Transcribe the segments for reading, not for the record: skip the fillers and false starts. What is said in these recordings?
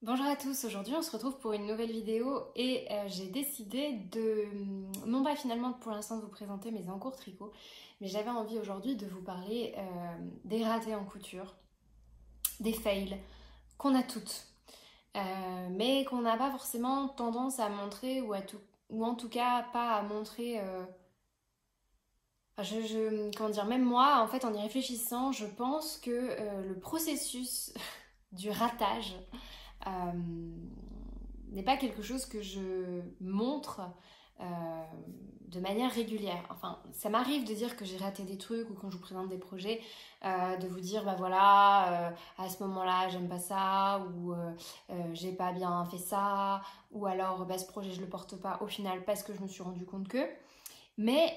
Bonjour à tous, aujourd'hui on se retrouve pour une nouvelle vidéo et j'ai décidé de, non pas finalement pour l'instant de vous présenter mes encours tricot, mais j'avais envie aujourd'hui de vous parler des ratés en couture, des fails qu'on a toutes, mais qu'on n'a pas forcément tendance à montrer ou en tout cas pas à montrer. Comment dire, même moi en fait en y réfléchissant, je pense que le processus du ratage euh, n'est pas quelque chose que je montre euh, de manière régulière. Enfin, ça m'arrive de dire que j'ai raté des trucs ou quand je vous présente des projets, de vous dire bah voilà, à ce moment-là j'aime pas ça ou j'ai pas bien fait ça ou alors bah, ce projet je le porte pas au final parce que je me suis rendu compte que. Mais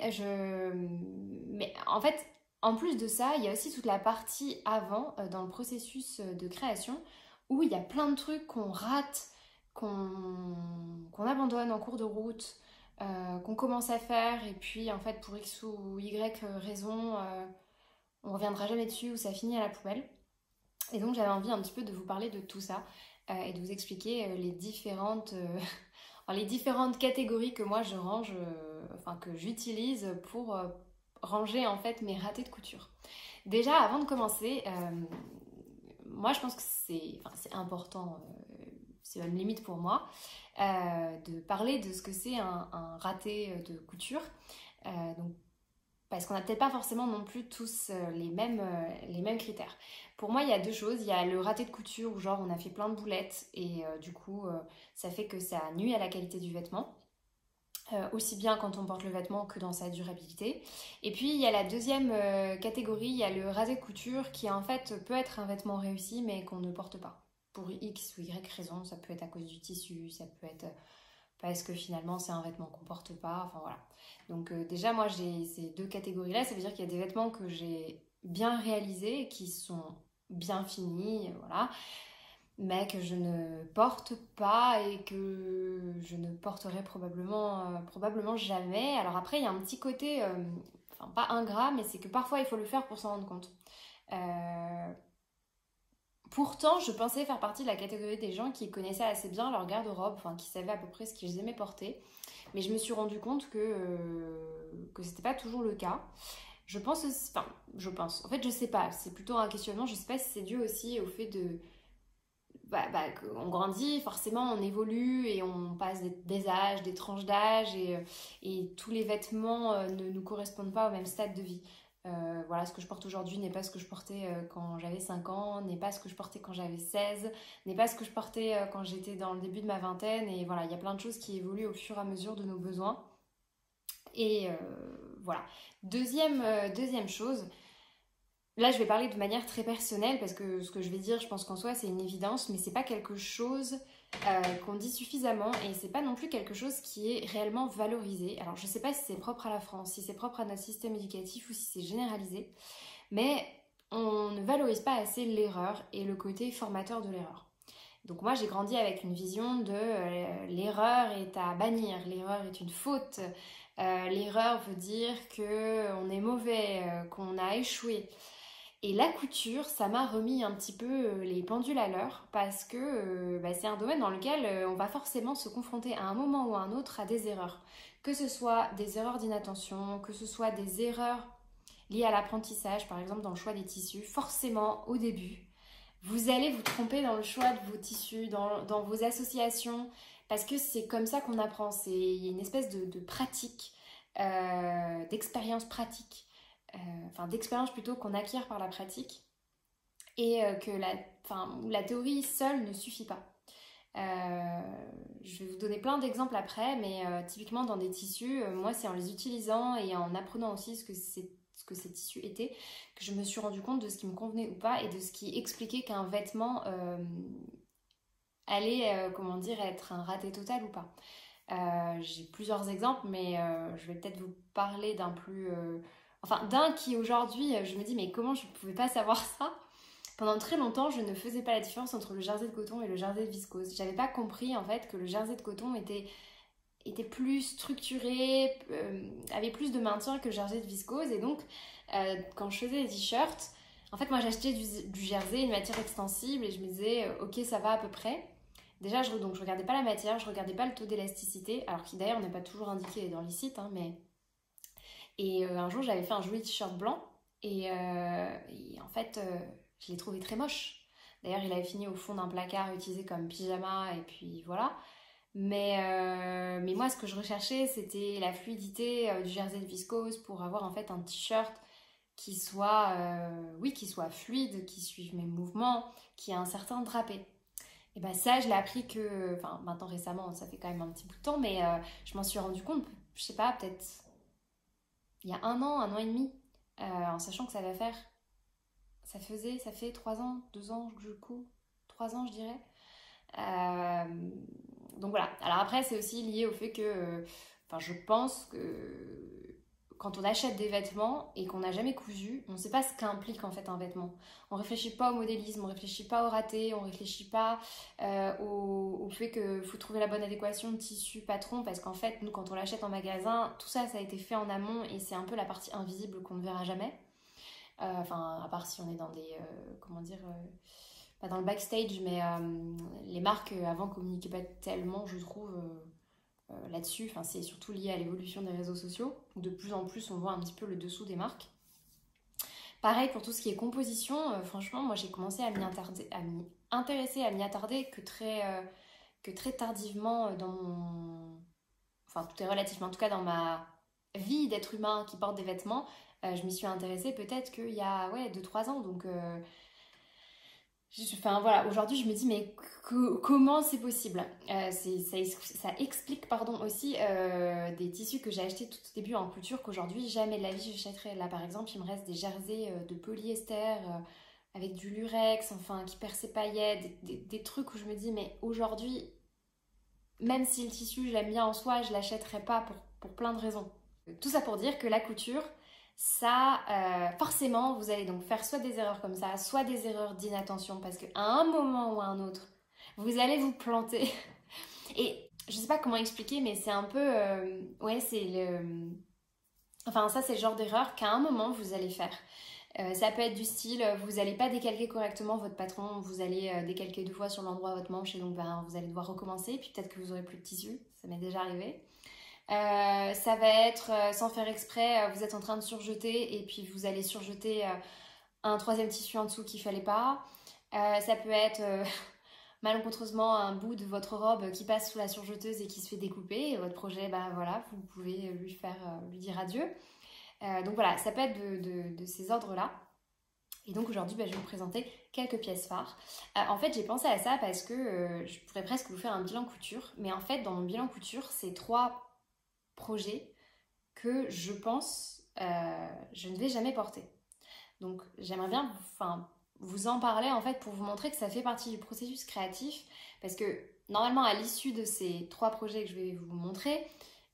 en fait, en plus de ça, il y a aussi toute la partie avant, dans le processus de création, où il y a plein de trucs qu'on rate, qu'on abandonne en cours de route, qu'on commence à faire, et puis en fait, pour X ou Y raison, on reviendra jamais dessus ou ça finit à la poubelle. Et donc, j'avais envie un petit peu de vous parler de tout ça et de vous expliquer les différentes catégories que moi je range, enfin que j'utilise pour ranger en fait mes ratés de couture. Déjà, avant de commencer, moi je pense que c'est important, c'est même limite pour moi, de parler de ce que c'est un raté de couture. Donc, parce qu'on n'a peut-être pas forcément non plus tous les mêmes critères. Pour moi, il y a deux choses. Il y a le raté de couture où genre on a fait plein de boulettes et du coup ça fait que ça nuit à la qualité du vêtement. Aussi bien quand on porte le vêtement que dans sa durabilité. Et puis il y a la deuxième catégorie, il y a le raté de couture qui en fait peut être un vêtement réussi mais qu'on ne porte pas. Pour X ou Y raison, ça peut être à cause du tissu, ça peut être parce que finalement c'est un vêtement qu'on porte pas, enfin voilà. Donc déjà moi j'ai ces deux catégories là, ça veut dire qu'il y a des vêtements que j'ai bien réalisés, qui sont bien finis, voilà, mais que je ne porte pas et que je ne porterai probablement jamais. Alors après il y a un petit côté, enfin pas ingrat, mais c'est que parfois il faut le faire pour s'en rendre compte. Euh, Pourtant, je pensais faire partie de la catégorie des gens qui connaissaient assez bien leur garde-robe, enfin qui savaient à peu près ce qu'ils aimaient porter. Mais je me suis rendu compte que c'était pas toujours le cas. Je pense aussi, enfin, je pense. En fait, je sais pas. C'est plutôt un questionnement. Je sais pas si c'est dû aussi au fait de, qu'on grandit, forcément, on évolue et on passe des âges, des tranches d'âge et tous les vêtements ne nous correspondent pas au même stade de vie. Voilà, ce que je porte aujourd'hui n'est pas ce que je portais quand j'avais 5 ans, n'est pas ce que je portais quand j'avais 16, n'est pas ce que je portais quand j'étais dans le début de ma vingtaine. Et voilà, il y a plein de choses qui évoluent au fur et à mesure de nos besoins. Et voilà. Deuxième chose, là je vais parler de manière très personnelle parce que ce que je vais dire, je pense qu'en soi c'est une évidence, mais c'est pas quelque chose qu'on dit suffisamment et c'est pas non plus quelque chose qui est réellement valorisé. Alors je sais pas si c'est propre à la France, si c'est propre à notre système éducatif ou si c'est généralisé, mais on ne valorise pas assez l'erreur et le côté formateur de l'erreur. Donc moi j'ai grandi avec une vision de l'erreur est à bannir, l'erreur est une faute, l'erreur veut dire qu'on est mauvais, qu'on a échoué. Et la couture, ça m'a remis un petit peu les pendules à l'heure parce que c'est un domaine dans lequel on va forcément se confronter à un moment ou à un autre à des erreurs. Que ce soit des erreurs d'inattention, que ce soit des erreurs liées à l'apprentissage, par exemple dans le choix des tissus, forcément au début, vous allez vous tromper dans le choix de vos tissus, dans vos associations, parce que c'est comme ça qu'on apprend. Il y a une espèce de pratique, d'expérience pratique, enfin d'expérience plutôt qu'on acquiert par la pratique, et où la théorie seule ne suffit pas. Je vais vous donner plein d'exemples après, mais typiquement dans des tissus, moi c'est en les utilisant et en apprenant aussi ce que ces tissus étaient, que je me suis rendu compte de ce qui me convenait ou pas et de ce qui expliquait qu'un vêtement allait, comment dire, être un raté total ou pas. J'ai plusieurs exemples, mais je vais peut-être vous parler d'un plus... Enfin, d'un qui aujourd'hui, je me dis, mais comment je ne pouvais pas savoir ça? Pendant très longtemps, je ne faisais pas la différence entre le jersey de coton et le jersey de viscose. J'avais pas compris en fait que le jersey de coton était plus structuré, avait plus de maintien que le jersey de viscose. Et donc, quand je faisais des t-shirts, en fait, moi j'achetais du jersey, une matière extensible, et je me disais, ok, ça va à peu près. Déjà, donc, je regardais pas la matière, je regardais pas le taux d'élasticité, alors qui d'ailleurs n'est pas toujours indiqué dans les sites, hein, mais... Et un jour, j'avais fait un joli t-shirt blanc, et en fait, je l'ai trouvé très moche. D'ailleurs, il avait fini au fond d'un placard utilisé comme pyjama, et puis voilà. Mais moi, ce que je recherchais, c'était la fluidité du jersey de viscose pour avoir en fait un t-shirt qui soit, oui, qui soit fluide, qui suive mes mouvements, qui a un certain drapé. Et ben ça, je l'ai appris que, enfin maintenant récemment, ça fait quand même un petit bout de temps, mais je m'en suis rendu compte, je sais pas, peut-être il y a un an et demi, en sachant que ça fait 3 ans, 2 ans du coup, 3 ans je dirais. Euh, donc voilà. Alors après, c'est aussi lié au fait que, enfin, je pense que quand on achète des vêtements et qu'on n'a jamais cousu, on ne sait pas ce qu'implique en fait un vêtement. On réfléchit pas au modélisme, on réfléchit pas au raté, on réfléchit pas au fait qu'il faut trouver la bonne adéquation de tissu patron, parce qu'en fait, nous, quand on l'achète en magasin, tout ça, ça a été fait en amont et c'est un peu la partie invisible qu'on ne verra jamais. Enfin, à part si on est dans des, comment dire, pas dans le backstage, mais les marques avant communiquaient pas tellement, je trouve, là-dessus. Enfin, c'est surtout lié à l'évolution des réseaux sociaux. De plus en plus, on voit un petit peu le dessous des marques. Pareil pour tout ce qui est composition, franchement, moi j'ai commencé à m'y intéresser, à m'y attarder que très tardivement dans mon... Enfin, tout est relatif, mais en tout cas dans ma vie d'être humain qui porte des vêtements, je m'y suis intéressée peut-être qu'il y a 2-3 ans, donc enfin voilà, aujourd'hui je me dis mais comment c'est possible. Ça explique pardon aussi des tissus que j'ai achetés tout au début en couture qu'aujourd'hui jamais de la vie j'achèterais. Là par exemple il me reste des jerseys de polyester avec du lurex, enfin qui perd ses paillettes, des trucs où je me dis mais aujourd'hui, même si le tissu je l'aime bien en soi, je l'achèterais pas pour plein de raisons. Tout ça pour dire que la couture, ça, forcément, vous allez donc faire soit des erreurs comme ça, soit des erreurs d'inattention, parce qu'à un moment ou à un autre, vous allez vous planter. Et je sais pas comment expliquer, mais c'est un peu... ouais, c'est le... Enfin, ça, c'est le genre d'erreur qu'à un moment, vous allez faire. Ça peut être du style, vous n'allez pas décalquer correctement votre patron, vous allez décalquer 2 fois sur l'endroit de votre manche, et donc ben, vous allez devoir recommencer, puis peut-être que vous aurez plus de tissu, ça m'est déjà arrivé. Ça va être sans faire exprès, vous êtes en train de surjeter et puis vous allez surjeter un troisième tissu en dessous qu'il fallait pas. Ça peut être malencontreusement un bout de votre robe qui passe sous la surjeteuse et qui se fait découper, et votre projet, bah voilà, vous pouvez lui dire adieu. Donc voilà, ça peut être de ces ordres-là. Et donc aujourd'hui, je vais vous présenter quelques pièces phares. En fait, j'ai pensé à ça parce que je pourrais presque vous faire un bilan couture, mais en fait, dans mon bilan couture, c'est 3 projets que je pense je ne vais jamais porter. Donc j'aimerais bien vous en parler en fait pour vous montrer que ça fait partie du processus créatif, parce que normalement à l'issue de ces 3 projets que je vais vous montrer,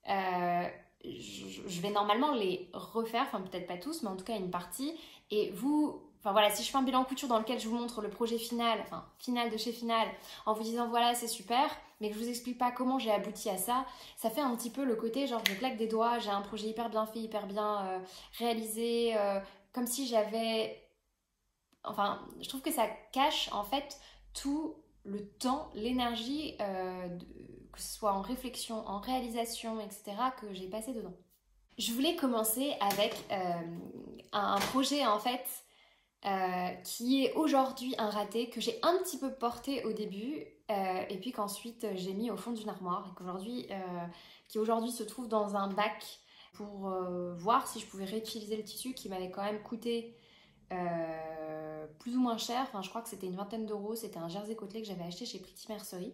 je vais normalement les refaire, enfin peut-être pas tous, mais en tout cas une partie, et vous... Enfin voilà, si je fais un bilan couture dans lequel je vous montre le projet final, enfin final de chez Final, en vous disant voilà c'est super, mais que je vous explique pas comment j'ai abouti à ça, ça fait un petit peu le côté genre je claque des doigts, j'ai un projet hyper bien fait, hyper bien réalisé, comme si j'avais... Enfin, je trouve que ça cache en fait tout le temps, l'énergie, que ce soit en réflexion, en réalisation, etc., que j'ai passé dedans. Je voulais commencer avec un projet en fait qui est aujourd'hui un raté, que j'ai un petit peu porté au début et puis qu'ensuite j'ai mis au fond d'une armoire, et qui aujourd'hui se trouve dans un bac pour voir si je pouvais réutiliser le tissu qui m'avait quand même coûté plus ou moins cher. Enfin, je crois que c'était une vingtaine d'euros. C'était un jersey côtelé que j'avais acheté chez Pretty Mercery.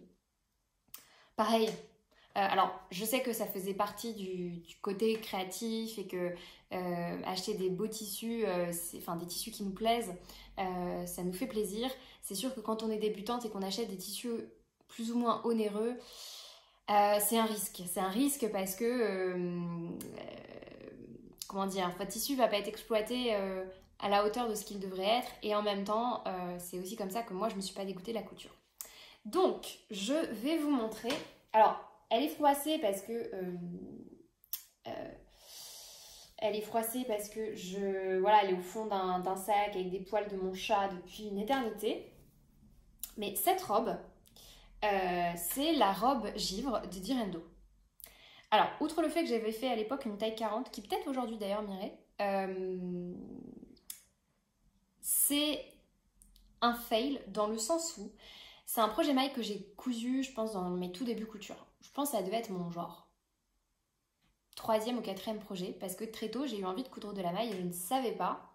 Pareil. Alors, je sais que ça faisait partie du côté créatif et que acheter des beaux tissus, enfin des tissus qui nous plaisent, ça nous fait plaisir. C'est sûr que quand on est débutante et qu'on achète des tissus plus ou moins onéreux, c'est un risque. C'est un risque parce que, comment dire, votre tissu va pas être exploité à la hauteur de ce qu'il devrait être, et en même temps, c'est aussi comme ça que moi, je me suis pas dégoûtée de la couture. Donc, je vais vous montrer... Alors, elle est froissée parce que elle est froissée parce que voilà, elle est au fond d'un sac avec des poils de mon chat depuis une éternité. Mais cette robe, c'est la robe givre de Direndo. Alors, outre le fait que j'avais fait à l'époque une taille 40, qui peut-être aujourd'hui d'ailleurs m'irait, c'est un fail dans le sens où c'est un projet maille que j'ai cousu, je pense, dans mes tout débuts couture. Je pense que ça devait être mon genre 3e ou 4e projet, parce que très tôt j'ai eu envie de coudre de la maille et je ne savais pas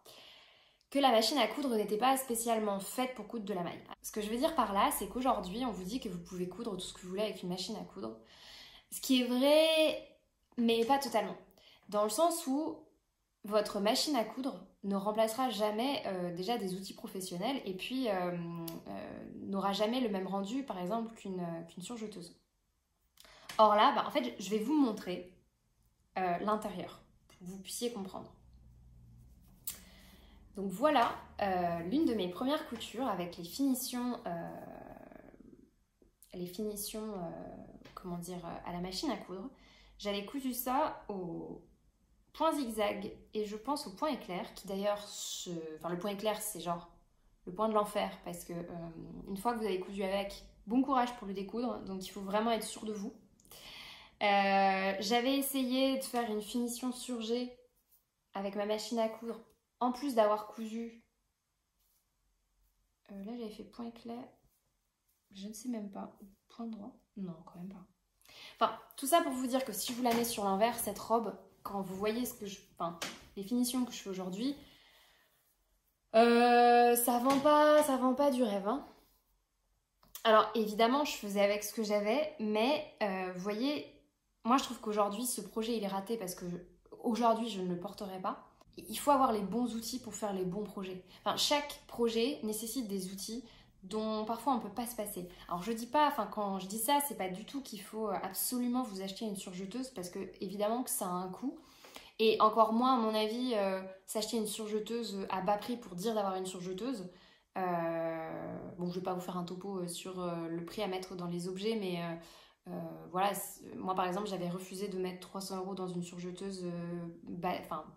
que la machine à coudre n'était pas spécialement faite pour coudre de la maille. Ce que je veux dire par là, c'est qu'aujourd'hui on vous dit que vous pouvez coudre tout ce que vous voulez avec une machine à coudre. Ce qui est vrai, mais pas totalement. Dans le sens où votre machine à coudre ne remplacera jamais déjà des outils professionnels et puis n'aura jamais le même rendu par exemple qu'une surjeteuse. Or là, en fait, je vais vous montrer l'intérieur pour que vous puissiez comprendre. Donc voilà l'une de mes premières coutures avec les finitions comment dire, à la machine à coudre. J'avais cousu ça au point zigzag et je pense au point éclair qui d'ailleurs, enfin le point éclair c'est genre le point de l'enfer parce que une fois que vous avez cousu avec, bon courage pour le découdre, donc il faut vraiment être sûr de vous. J'avais essayé de faire une finition surgée avec ma machine à coudre en plus d'avoir cousu. Là j'avais fait point éclair, je ne sais même pas, point droit, non quand même pas. Enfin tout ça pour vous dire que si je vous la mets sur l'envers, cette robe, quand vous voyez les finitions que je fais aujourd'hui, ça vend pas du rêve. Hein. Alors évidemment, je faisais avec ce que j'avais, mais vous voyez, moi je trouve qu'aujourd'hui ce projet il est raté parce que aujourd'hui je ne le porterai pas. Il faut avoir les bons outils pour faire les bons projets. Enfin, chaque projet nécessite des outils dont parfois on ne peut pas se passer. Alors je dis pas, quand je dis ça, c'est pas du tout qu'il faut absolument vous acheter une surjeteuse parce que évidemment que ça a un coût. Et encore moins, à mon avis, s'acheter une surjeteuse à bas prix pour dire d'avoir une surjeteuse. Bon, je vais pas vous faire un topo sur le prix à mettre dans les objets, mais voilà, moi par exemple, j'avais refusé de mettre 300 € dans une surjeteuse.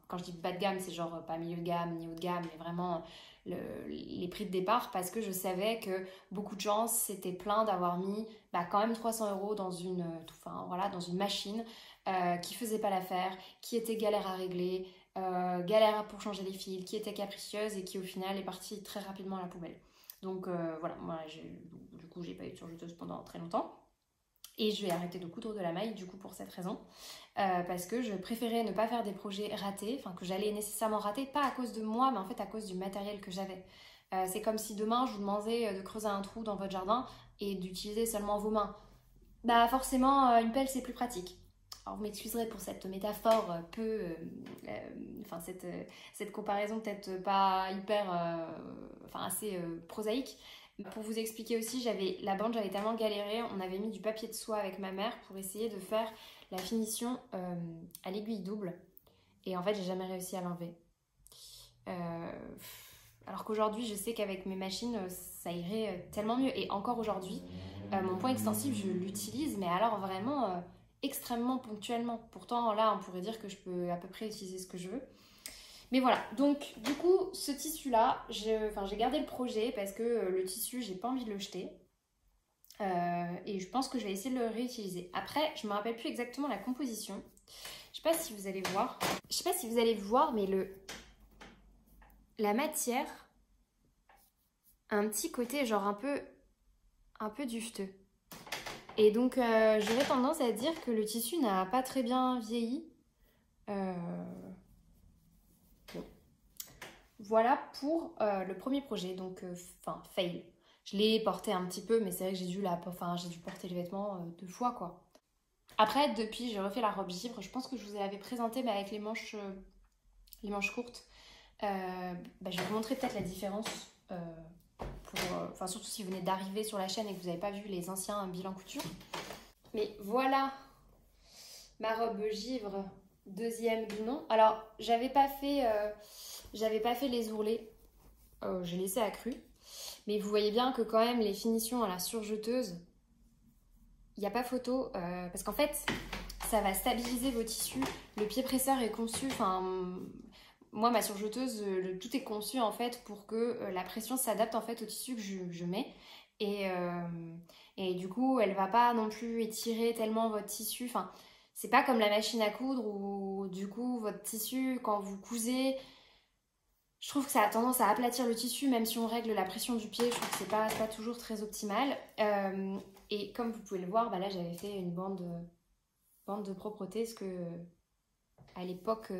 Quand je dis bas de gamme, c'est genre pas milieu de gamme ni haut de gamme, mais vraiment les prix de départ parce que je savais que beaucoup de gens s'étaient plaints d'avoir mis quand même 300 € dans dans une machine qui faisait pas l'affaire, qui était galère à régler, galère pour changer les fils, qui était capricieuse et qui au final est partie très rapidement à la poubelle. Donc voilà, moi du coup j'ai pas eu de surjeteuse pendant très longtemps. Et je vais arrêter de coudre de la maille du coup pour cette raison. Parce que je préférais ne pas faire des projets ratés, que j'allais nécessairement rater, pas à cause de moi, mais en fait à cause du matériel que j'avais. C'est comme si demain je vous demandais de creuser un trou dans votre jardin et d'utiliser seulement vos mains. Forcément une pelle c'est plus pratique. Alors vous m'excuserez pour cette métaphore cette comparaison peut-être pas hyper, assez prosaïque. Pour vous expliquer aussi, j'avais tellement galéré, on avait mis du papier de soie avec ma mère pour essayer de faire la finition à l'aiguille double. Et en fait, j'ai jamais réussi à l'enlever. Alors qu'aujourd'hui, je sais qu'avec mes machines, ça irait tellement mieux. Et encore aujourd'hui, mon point extensif, je l'utilise, mais alors vraiment extrêmement ponctuellement. Pourtant, là, on pourrait dire que je peux à peu près utiliser ce que je veux. Mais voilà, donc du coup, ce tissu-là, j'ai gardé le projet parce que le tissu, j'ai pas envie de le jeter. Et je pense que je vais essayer de le réutiliser. Après, je me rappelle plus exactement la composition. Je sais pas si vous allez voir. Je sais pas si vous allez voir, mais la matière a un petit côté genre un peu dufteux. Et donc, j'aurais tendance à dire que le tissu n'a pas très bien vieilli. Bon. Voilà pour le premier projet, donc fail. Je l'ai porté un petit peu, mais c'est vrai que j'ai dû porter les vêtements 2 fois, quoi. Après, depuis, j'ai refait la robe givre. Je pense que je vous l'avais présentée, mais avec les manches courtes. Je vais vous montrer peut-être la différence. Surtout si vous venez d'arriver sur la chaîne et que vous n'avez pas vu les anciens bilans couture. Mais voilà ma robe givre, 2e du nom. Alors, j'avais pas fait les ourlets. J'ai laissé à cru. Mais vous voyez bien que quand même, les finitions à la surjeteuse, il n'y a pas photo. Parce qu'en fait, ça va stabiliser vos tissus. Le pied presseur est conçu... Moi, ma surjeteuse, tout est conçu en fait pour que la pression s'adapte en fait au tissu que je mets. Et du coup, elle va pas non plus étirer tellement votre tissu. Enfin, c'est pas comme la machine à coudre où du coup, votre tissu, quand vous cousez, je trouve que ça a tendance à aplatir le tissu, même si on règle la pression du pied, je trouve que c'est pas toujours très optimal. Et comme vous pouvez le voir, bah là j'avais fait une bande de propreté, ce que à l'époque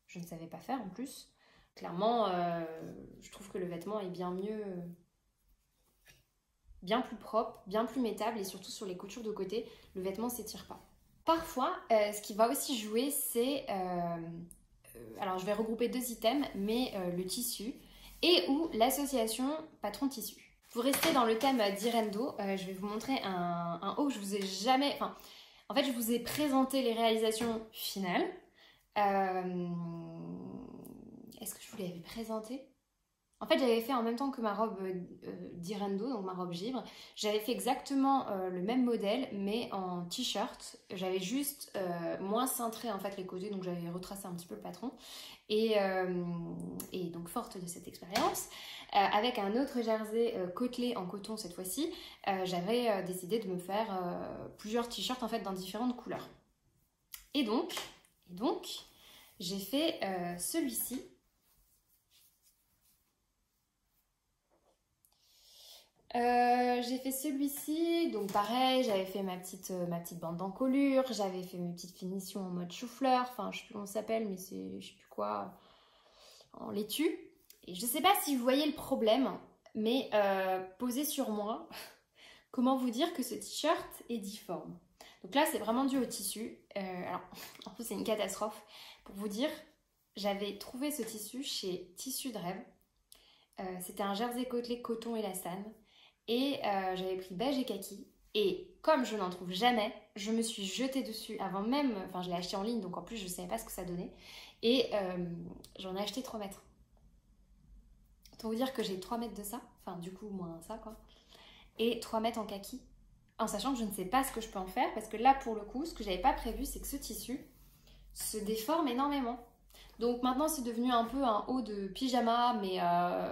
je ne savais pas faire en plus. Clairement, je trouve que le vêtement est bien mieux, bien plus propre, bien plus métable et surtout sur les coutures de côté, le vêtement s'étire pas. Parfois, ce qui va aussi jouer, c'est alors je vais regrouper deux items, mais le tissu et ou l'association patron tissu. Pour rester dans le thème d'Irendo, je vais vous montrer un haut que je vous ai jamais... Enfin, en fait, je vous ai présenté les réalisations finales. Est-ce que je vous l'avais présenté? En fait, j'avais fait en même temps que ma robe d'Irendo, donc ma robe givre. J'avais fait exactement le même modèle, mais en t-shirt. J'avais juste moins cintré en fait les côtés, donc j'avais retracé un petit peu le patron. Et donc forte de cette expérience, avec un autre jersey côtelé en coton cette fois-ci, j'avais décidé de me faire plusieurs t-shirts en fait dans différentes couleurs. Et donc j'ai fait celui-ci. J'ai fait celui-ci, donc pareil, j'avais fait ma petite bande d'encolure, j'avais fait mes petites finitions en mode chou-fleur, enfin je sais plus comment ça s'appelle, mais c'est je sais plus quoi, en laitue. Et je sais pas si vous voyez le problème, mais posé sur moi, comment vous dire que ce t-shirt est difforme. Donc là c'est vraiment dû au tissu, alors en plus c'est une catastrophe. Pour vous dire, j'avais trouvé ce tissu chez Tissu de Rêve, c'était un jersey côtelé coton élastane. Et j'avais pris beige et kaki. Et comme je n'en trouve jamais, je me suis jetée dessus avant même... Enfin, je l'ai acheté en ligne, donc en plus, je ne savais pas ce que ça donnait. Et j'en ai acheté 3 mètres. Pour vous dire que j'ai 3 mètres de ça. Enfin, du coup, moins ça, quoi. Et 3 mètres en kaki. En sachant que je ne sais pas ce que je peux en faire. Parce que là, pour le coup, ce que j'avais pas prévu, c'est que ce tissu se déforme énormément. Donc maintenant c'est devenu un peu un haut de pyjama, mais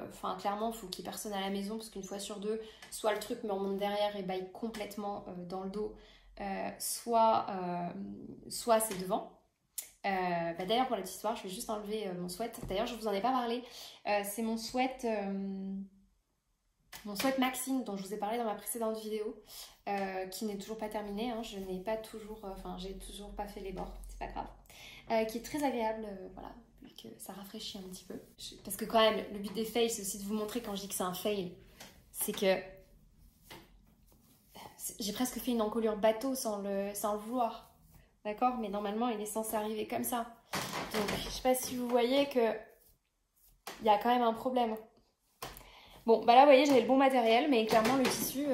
enfin clairement il faut qu'il y ait personne à la maison parce qu'une fois sur deux, soit le truc me remonte derrière et baille complètement dans le dos, soit c'est devant. D'ailleurs pour la petite histoire, je vais juste enlever mon sweat. D'ailleurs je vous en ai pas parlé, c'est mon sweat Maxine dont je vous ai parlé dans ma précédente vidéo, qui n'est toujours pas terminée, hein. Je n'ai pas toujours, j'ai toujours pas fait les bords, c'est pas grave. Qui est très agréable, voilà, vu que ça rafraîchit un petit peu. Parce que quand même, le but des fails, c'est aussi de vous montrer quand je dis que c'est un fail, c'est que j'ai presque fait une encolure bateau sans le vouloir, d'accord? Mais normalement, il est censé arriver comme ça. Donc, je sais pas si vous voyez que il y a quand même un problème. Bon, bah là, vous voyez, j'avais le bon matériel, mais clairement, le tissu...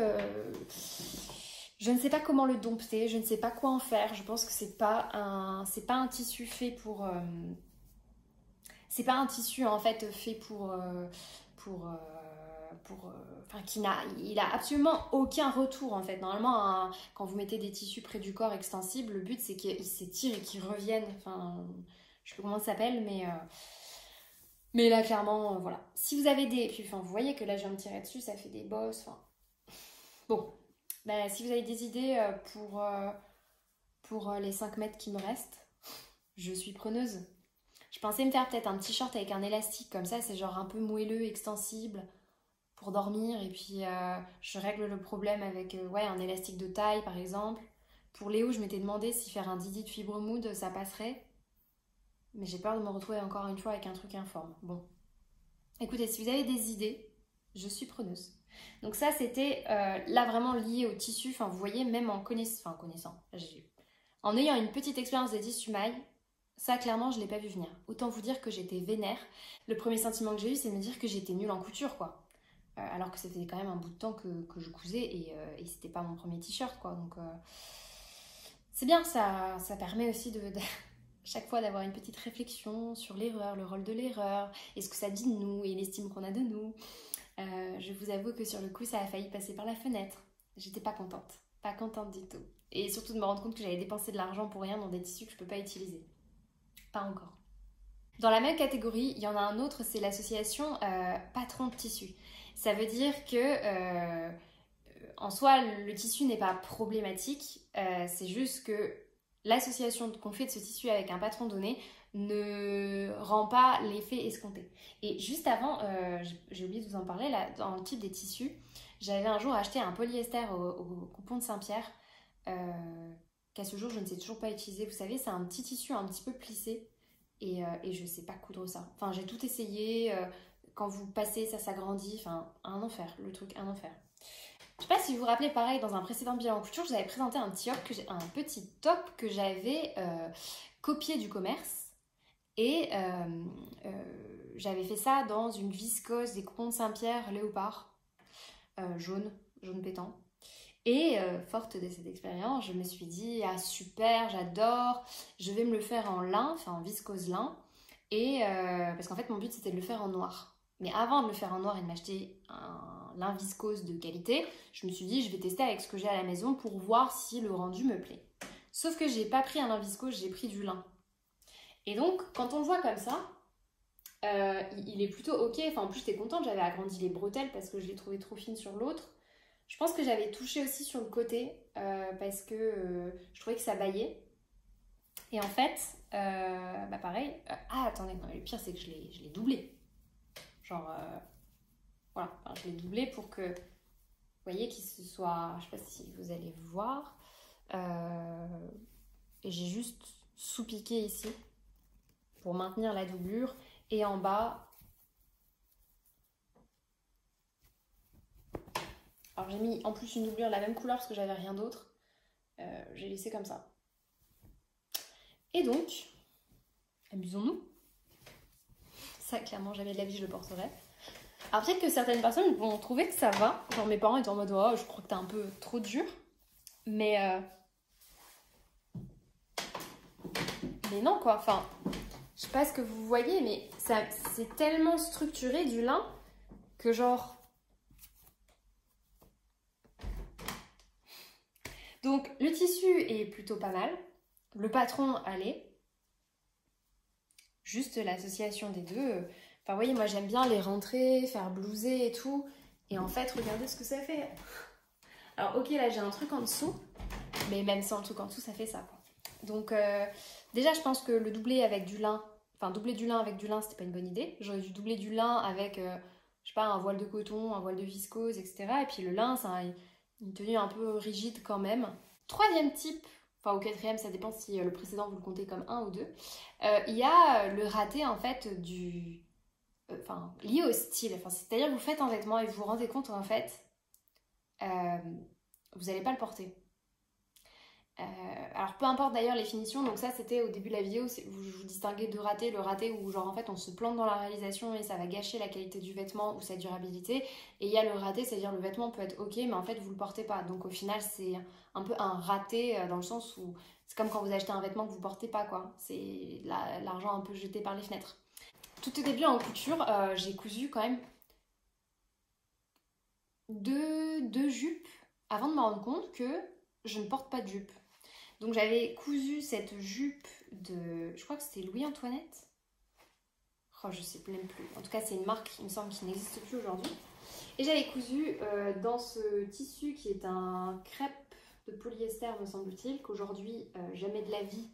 je ne sais pas comment le dompter, je ne sais pas quoi en faire. Je pense que c'est pas un tissu fait pour... c'est pas un tissu en fait fait enfin, il a absolument aucun retour en fait. Normalement, quand vous mettez des tissus près du corps extensibles, le but c'est qu'ils s'étirent et qu'ils reviennent. Enfin, je sais pas comment ça s'appelle, mais là clairement, voilà. Si vous avez des... Puis, enfin, vous voyez que là je viens de tirer dessus, ça fait des bosses. Enfin, bon. Ben, si vous avez des idées pour les 5 mètres qui me restent, je suis preneuse. Je pensais me faire peut-être un t-shirt avec un élastique comme ça, c'est genre un peu moelleux, extensible pour dormir. Et puis je règle le problème avec ouais, un élastique de taille par exemple. Pour Léo, je m'étais demandé si faire un Didi de fibre mood ça passerait. Mais j'ai peur de me retrouver encore une fois avec un truc informe. Bon. Écoutez, si vous avez des idées, je suis preneuse. Donc ça, c'était là vraiment lié au tissu. Enfin, vous voyez, même en connaissant, en ayant une petite expérience des tissus mailles, ça, clairement, je ne l'ai pas vu venir. Autant vous dire que j'étais vénère. Le premier sentiment que j'ai eu, c'est de me dire que j'étais nulle en couture, quoi. Alors que ça faisait quand même un bout de temps que je cousais et c'était pas mon premier t-shirt, quoi. Donc, c'est bien, ça permet aussi chaque fois d'avoir une petite réflexion sur l'erreur, le rôle de l'erreur, et ce que ça dit de nous et l'estime qu'on a de nous. Je vous avoue que sur le coup, ça a failli passer par la fenêtre. J'étais pas contente du tout. Et surtout de me rendre compte que j'avais dépensé de l'argent pour rien dans des tissus que je peux pas utiliser. Pas encore. Dans la même catégorie, il y en a un autre, c'est l'association patron de tissu. Ça veut dire que en soi, le tissu n'est pas problématique, c'est juste que l'association qu'on fait de ce tissu avec un patron donné ne rend pas l'effet escompté. Et juste avant, j'ai oublié de vous en parler, là, dans le type des tissus, j'avais un jour acheté un polyester au coupon de Saint-Pierre, qu'à ce jour je ne sais toujours pas utiliser. Vous savez, c'est un petit tissu un petit peu plissé et je ne sais pas coudre ça. Enfin, j'ai tout essayé, quand vous passez, ça s'agrandit, enfin, un enfer, le truc, un enfer. Je sais pas si vous vous rappelez, pareil, dans un précédent bilan en couture, je vous avais présenté un petit top que j'avais copié du commerce. Et j'avais fait ça dans une viscose des coupons de Saint-Pierre léopard, jaune pétant. Et forte de cette expérience, je me suis dit, ah super, j'adore, je vais me le faire en lin, enfin en viscose lin. Et parce qu'en fait, mon but c'était de le faire en noir. Mais avant de le faire en noir et de m'acheter un lin viscose de qualité, je me suis dit, je vais tester avec ce que j'ai à la maison pour voir si le rendu me plaît. Sauf que j'ai pas pris un lin viscose, j'ai pris du lin. Et donc, quand on le voit comme ça, il est plutôt ok. Enfin, en plus, j'étais contente, j'avais agrandi les bretelles parce que je les trouvais trop fines sur l'autre. Je pense que j'avais touché aussi sur le côté parce que je trouvais que ça baillait. Et en fait, bah pareil. Ah, attendez, non, le pire, c'est que je l'ai doublé. Genre, voilà, enfin, je l'ai doublé pour que, vous voyez, qu'il se soit, je sais pas si vous allez voir. Et j'ai juste sous-piqué ici pour maintenir la doublure. Et en bas, alors j'ai mis en plus une doublure de la même couleur parce que j'avais rien d'autre. J'ai laissé comme ça. Et donc, amusons-nous. Ça, clairement, jamais de la vie, je le porterai. Alors peut-être que certaines personnes vont trouver que ça va. Genre mes parents étaient en mode, oh, je crois que t'es un peu trop dur. Mais non, quoi. Enfin, je sais pas ce que vous voyez, mais c'est tellement structuré du lin que genre... Donc le tissu est plutôt pas mal. Le patron, allez. Juste l'association des deux. Enfin, vous voyez, moi j'aime bien les rentrer, faire blouser et tout. Et en fait, regardez ce que ça fait. Alors ok, là j'ai un truc en dessous. Mais même sans le truc en dessous, ça fait ça, quoi. Donc déjà, je pense que le doubler avec du lin... Enfin, doubler du lin avec du lin, c'était pas une bonne idée. J'aurais dû doubler du lin avec, je sais pas, un voile de coton, un voile de viscose, etc. Et puis le lin, ça a une tenue un peu rigide quand même. Troisième type, enfin au quatrième, ça dépend si le précédent vous le comptez comme un ou deux. Il y a le raté en fait du... Enfin, lié au style. Enfin, c'est-à-dire que vous faites un vêtement et vous vous rendez compte en fait, vous n'allez pas le porter. Alors peu importe d'ailleurs les finitions, donc ça c'était au début de la vidéo, je vous distinguais deux ratés, le raté où genre en fait on se plante dans la réalisation et ça va gâcher la qualité du vêtement ou sa durabilité, et il y a le raté, c'est-à-dire le vêtement peut être ok mais en fait vous le portez pas, donc au final c'est un peu un raté dans le sens où c'est comme quand vous achetez un vêtement que vous portez pas, quoi, c'est l'argent un peu jeté par les fenêtres. Tout au début en couture, j'ai cousu quand même deux jupes avant de me rendre compte que je ne porte pas de jupe. Donc j'avais cousu cette jupe de... Je crois que c'était Louis-Antoinette. Oh, je sais même plus. En tout cas, c'est une marque, il me semble, qui n'existe plus aujourd'hui. Et j'avais cousu dans ce tissu qui est un crêpe de polyester, me semble-t-il, qu'aujourd'hui, jamais de la vie...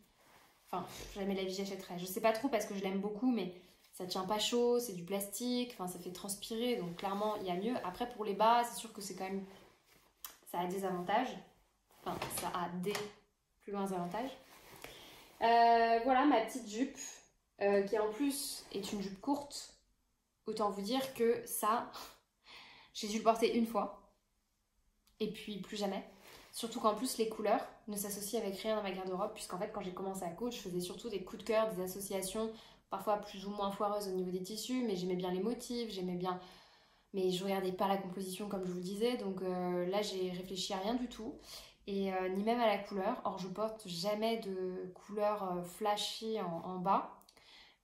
Enfin, jamais de la vie j'achèterais. Je sais pas trop parce que je l'aime beaucoup, mais ça tient pas chaud, c'est du plastique, enfin ça fait transpirer, donc clairement, il y a mieux. Après, pour les bas, c'est sûr que c'est quand même... Ça a des avantages. Enfin, ça a des... plus loin avantages. Voilà ma petite jupe qui en plus est une jupe courte. Autant vous dire que ça, j'ai dû le porter une fois et puis plus jamais. Surtout qu'en plus les couleurs ne s'associent avec rien dans ma garde-robe, puisqu'en fait quand j'ai commencé à coudre, je faisais surtout des coups de cœur, des associations parfois plus ou moins foireuses au niveau des tissus, mais j'aimais bien les motifs, j'aimais bien... Mais je regardais pas la composition comme je vous le disais, donc là j'ai réfléchi à rien du tout. Et ni même à la couleur. Or, je porte jamais de couleur flashy en bas,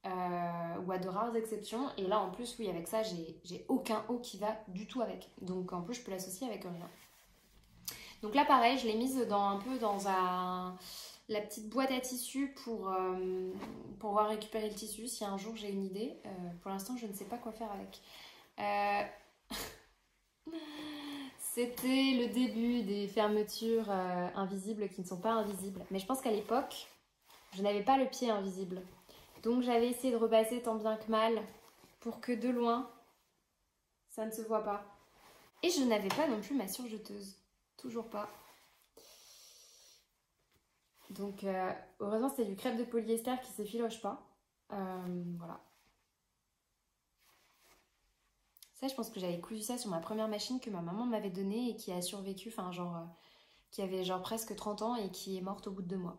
ou à de rares exceptions. Et là, en plus, oui, avec ça, j'ai aucun haut qui va du tout avec. Donc, en plus, je peux l'associer avec rien. Donc là, pareil, je l'ai mise un peu dans un la petite boîte à tissu pour pouvoir récupérer le tissu si un jour j'ai une idée. Pour l'instant, je ne sais pas quoi faire avec. C'était le début des fermetures invisibles qui ne sont pas invisibles. Mais je pense qu'à l'époque, je n'avais pas le pied invisible. Donc j'avais essayé de repasser tant bien que mal pour que de loin, ça ne se voit pas. Et je n'avais pas non plus ma surjeteuse. Toujours pas. Donc heureusement c'était du crêpe de polyester qui s'effiloche pas. Voilà. Ça, je pense que j'avais cousu ça sur ma première machine que ma maman m'avait donnée et qui a survécu, enfin genre, qui avait genre presque 30 ans et qui est morte au bout de 2 mois.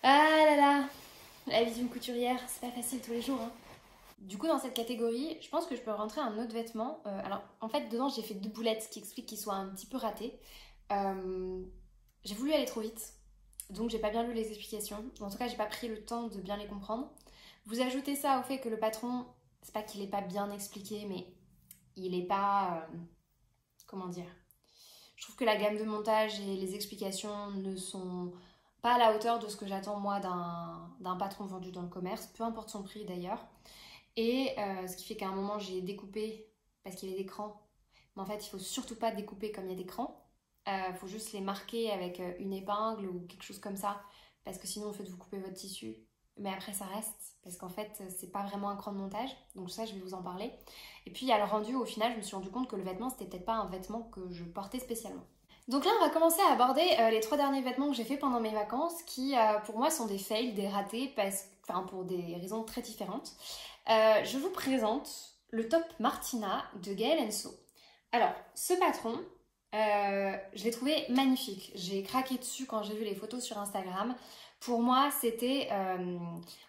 Ah là là, la vie d'une couturière, c'est pas facile tous les jours. Hein. Du coup, dans cette catégorie, je pense que je peux rentrer un autre vêtement. Alors, en fait, dedans, j'ai fait 2 boulettes, ce qui explique qu'il soit un petit peu raté. J'ai voulu aller trop vite, donc j'ai pas bien lu les explications. En tout cas, j'ai pas pris le temps de bien les comprendre. Vous ajoutez ça au fait que le patron, c'est pas qu'il est pas bien expliqué, mais il est pas... comment dire? Je trouve que la gamme de montage et les explications ne sont pas à la hauteur de ce que j'attends moi d'un patron vendu dans le commerce, peu importe son prix d'ailleurs. Et ce qui fait qu'à un moment j'ai découpé parce qu'il y avait des crans. Mais en fait, il faut surtout pas découper comme il y a des crans. Faut juste les marquer avec une épingle ou quelque chose comme ça. Parce que sinon, en fait, vous coupez votre tissu. Mais après, ça reste. Parce qu'en fait, c'est pas vraiment un cran de montage. Donc ça, je vais vous en parler. Et puis, à le rendu, au final, je me suis rendu compte que le vêtement, c'était peut-être pas un vêtement que je portais spécialement. Donc là, on va commencer à aborder les 3 derniers vêtements que j'ai fait pendant mes vacances qui, pour moi, sont des fails, des ratés, pour des raisons très différentes. Je vous présente le top Martina de Gaël So. Alors, ce patron, je l'ai trouvé magnifique. J'ai craqué dessus quand j'ai vu les photos sur Instagram. Pour moi, c'était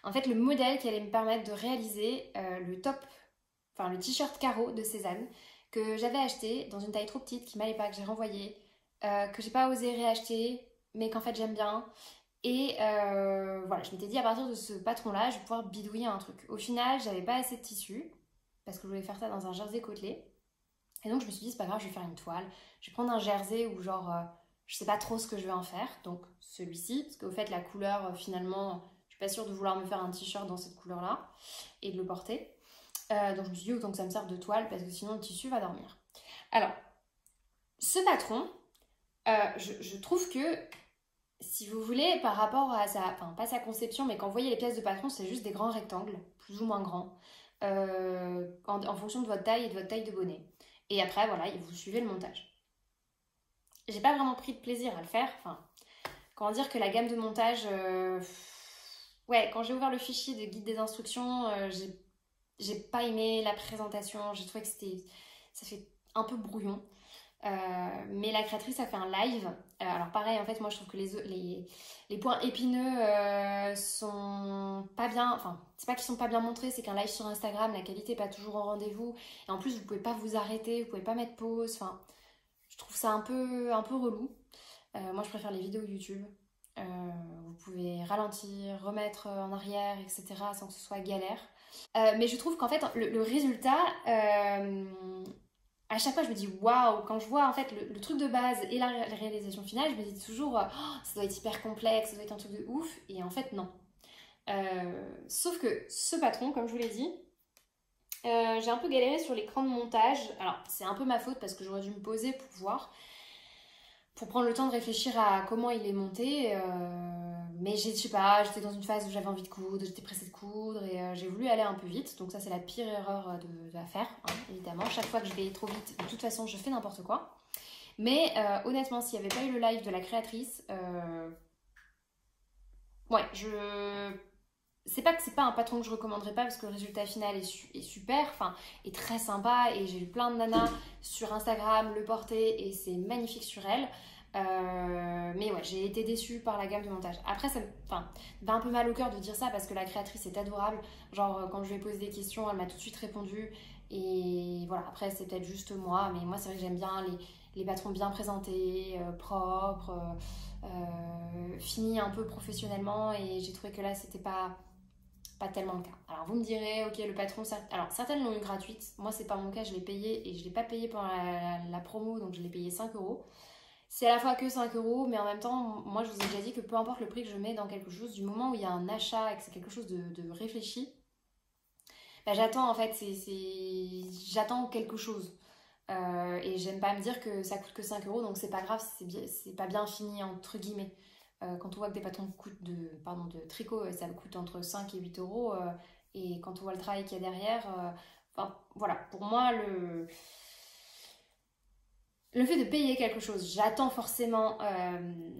en fait le modèle qui allait me permettre de réaliser le t-shirt carreau de Cézanne que j'avais acheté dans une taille trop petite qui m'allait pas, que j'ai renvoyé, que j'ai pas osé réacheter, mais qu'en fait j'aime bien. Et voilà, je m'étais dit à partir de ce patron-là, je vais pouvoir bidouiller un truc. Au final, j'avais pas assez de tissu parce que je voulais faire ça dans un jersey côtelé. Et donc je me suis dit, c'est pas grave, je vais faire une toile. Je vais prendre un jersey où genre, je sais pas trop ce que je vais en faire. Donc celui-ci, parce qu'au fait la couleur, finalement, je suis pas sûre de vouloir me faire un t-shirt dans cette couleur-là et de le porter. Donc je me suis dit, autant que ça me serve de toile parce que sinon le tissu va dormir. Alors, ce patron, je trouve que, si vous voulez, par rapport à pas sa conception, mais quand vous voyez les pièces de patron, c'est juste des grands rectangles, plus ou moins grands, en fonction de votre taille et de votre taille de bonnet. Et après, voilà, vous suivez le montage. J'ai pas vraiment pris de plaisir à le faire. Enfin, comment dire que la gamme de montage... Ouais, quand j'ai ouvert le fichier de guide des instructions, j'ai pas aimé la présentation. J'ai trouvé que ça fait un peu brouillon. Mais la créatrice a fait un live. Alors pareil, en fait, moi je trouve que les points épineux sont pas bien. Enfin, c'est pas qu'ils sont pas bien montrés, c'est qu'un live sur Instagram, la qualité est pas toujours au rendez-vous. Et en plus, vous pouvez pas vous arrêter, vous pouvez pas mettre pause. Enfin, je trouve ça un peu relou. Moi, je préfère les vidéos YouTube. Vous pouvez ralentir, remettre en arrière, etc. sans que ce soit galère. Mais je trouve qu'en fait, le résultat... à chaque fois, je me dis waouh, quand je vois en fait le truc de base et la réalisation finale, je me dis toujours oh, ça doit être hyper complexe, ça doit être un truc de ouf. Et en fait, non. Sauf que ce patron, comme je vous l'ai dit, j'ai un peu galéré sur l'écran de montage. Alors, c'est un peu ma faute parce que j'aurais dû me poser pour voir, pour prendre le temps de réfléchir à comment il est monté. Mais je sais pas, j'étais dans une phase où j'avais envie de coudre, j'étais pressée de coudre et j'ai voulu aller un peu vite. Donc ça, c'est la pire erreur à faire, hein, évidemment. Chaque fois que je vais trop vite, de toute façon, je fais n'importe quoi. Mais honnêtement, s'il n'y avait pas eu le live de la créatrice, ouais, c'est pas que c'est pas un patron que je recommanderais pas parce que le résultat final est super, enfin, est très sympa et j'ai eu plein de nanas sur Instagram le porter et c'est magnifique sur elle. Mais ouais, j'ai été déçue par la gamme de montage. Après, ça me fait un peu mal au cœur de dire ça parce que la créatrice est adorable. Genre, quand je lui ai posé des questions, elle m'a tout de suite répondu. Et voilà, après, c'est peut-être juste moi, mais moi, c'est vrai que j'aime bien les patrons bien présentés, propres, finis un peu professionnellement. Et j'ai trouvé que là, c'était pas tellement le cas. Alors, vous me direz, ok, le patron, alors certaines l'ont eu gratuite. Moi, c'est pas mon cas, je l'ai payé et je l'ai pas payé pendant la promo, donc je l'ai payé 5 €. c'est à la fois que 5 euros, mais en même temps, moi je vous ai déjà dit que peu importe le prix que je mets dans quelque chose, du moment où il y a un achat et que c'est quelque chose de réfléchi, bah, j'attends en fait, j'attends quelque chose. Et j'aime pas me dire que ça coûte que 5 euros, donc c'est pas grave, c'est pas bien fini, entre guillemets. Quand on voit que des patrons de tricot, ça coûte entre 5 et 8 euros, et quand on voit le travail qu'il y a derrière, enfin voilà, pour moi, le fait de payer quelque chose, j'attends forcément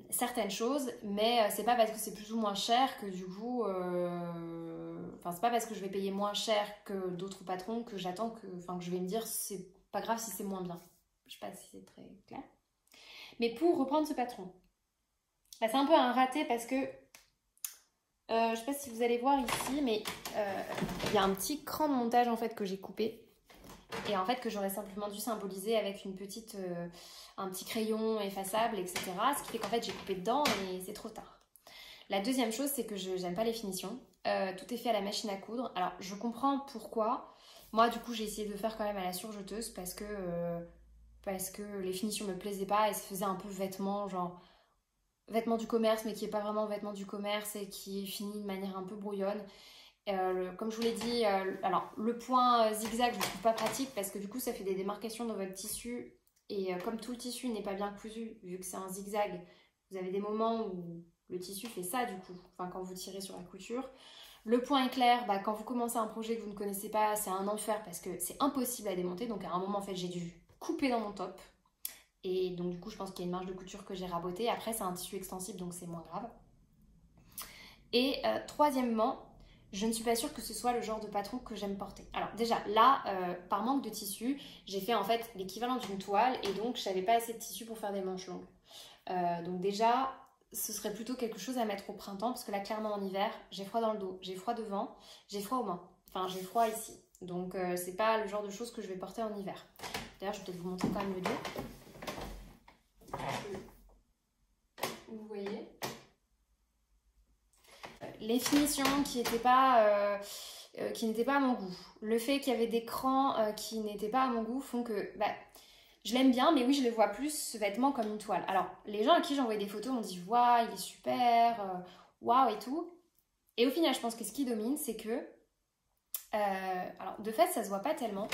certaines choses, mais c'est pas parce que c'est plus ou moins cher que du coup, enfin c'est pas parce que je vais payer moins cher que d'autres patrons que j'attends que je vais me dire c'est pas grave si c'est moins bien. Je sais pas si c'est très clair. Mais pour reprendre ce patron, bah, c'est un peu un raté parce que je sais pas si vous allez voir ici, mais il y a un petit cran de montage en fait que j'ai coupé. Et en fait que j'aurais simplement dû symboliser avec un petit crayon effaçable, etc. Ce qui fait qu'en fait j'ai coupé dedans et c'est trop tard. La deuxième chose, c'est que j'aime pas les finitions. Tout est fait à la machine à coudre. Alors je comprends pourquoi. Moi du coup j'ai essayé de le faire quand même à la surjeteuse parce que les finitions me plaisaient pas et ça faisait un peu vêtement, genre vêtement du commerce mais qui est pas vraiment vêtement du commerce et qui est fini de manière un peu brouillonne. Comme je vous l'ai dit, alors le point zigzag je ne trouve pas pratique parce que du coup ça fait des démarcations dans votre tissu et comme tout le tissu n'est pas bien cousu vu que c'est un zigzag, vous avez des moments où le tissu fait ça du coup, enfin quand vous tirez sur la couture. Le point éclair, bah, quand vous commencez un projet que vous ne connaissez pas, c'est un enfer parce que c'est impossible à démonter, donc à un moment en fait j'ai dû couper dans mon top et donc du coup je pense qu'il y a une marge de couture que j'ai rabotée. Après c'est un tissu extensible donc c'est moins grave. Et troisièmement, je ne suis pas sûre que ce soit le genre de patron que j'aime porter. Alors déjà, là, par manque de tissu, j'ai fait en fait l'équivalent d'une toile et donc je n'avais pas assez de tissu pour faire des manches longues. Donc déjà, ce serait plutôt quelque chose à mettre au printemps parce que là, clairement en hiver, j'ai froid dans le dos, j'ai froid devant, j'ai froid aux mains. Enfin, j'ai froid ici. Donc c'est pas le genre de choses que je vais porter en hiver. D'ailleurs, je vais peut-être vous montrer quand même le dos. Vous voyez ? Les finitions qui n'étaient pas à mon goût. Le fait qu'il y avait des crans qui n'étaient pas à mon goût font que je l'aime bien, mais oui, je le vois plus ce vêtement comme une toile. Alors, les gens à qui j'ai envoyé des photos m'ont dit waouh, il est super, waouh et tout. Et au final, je pense que ce qui domine, c'est que alors, de fait, ça se voit pas tellement,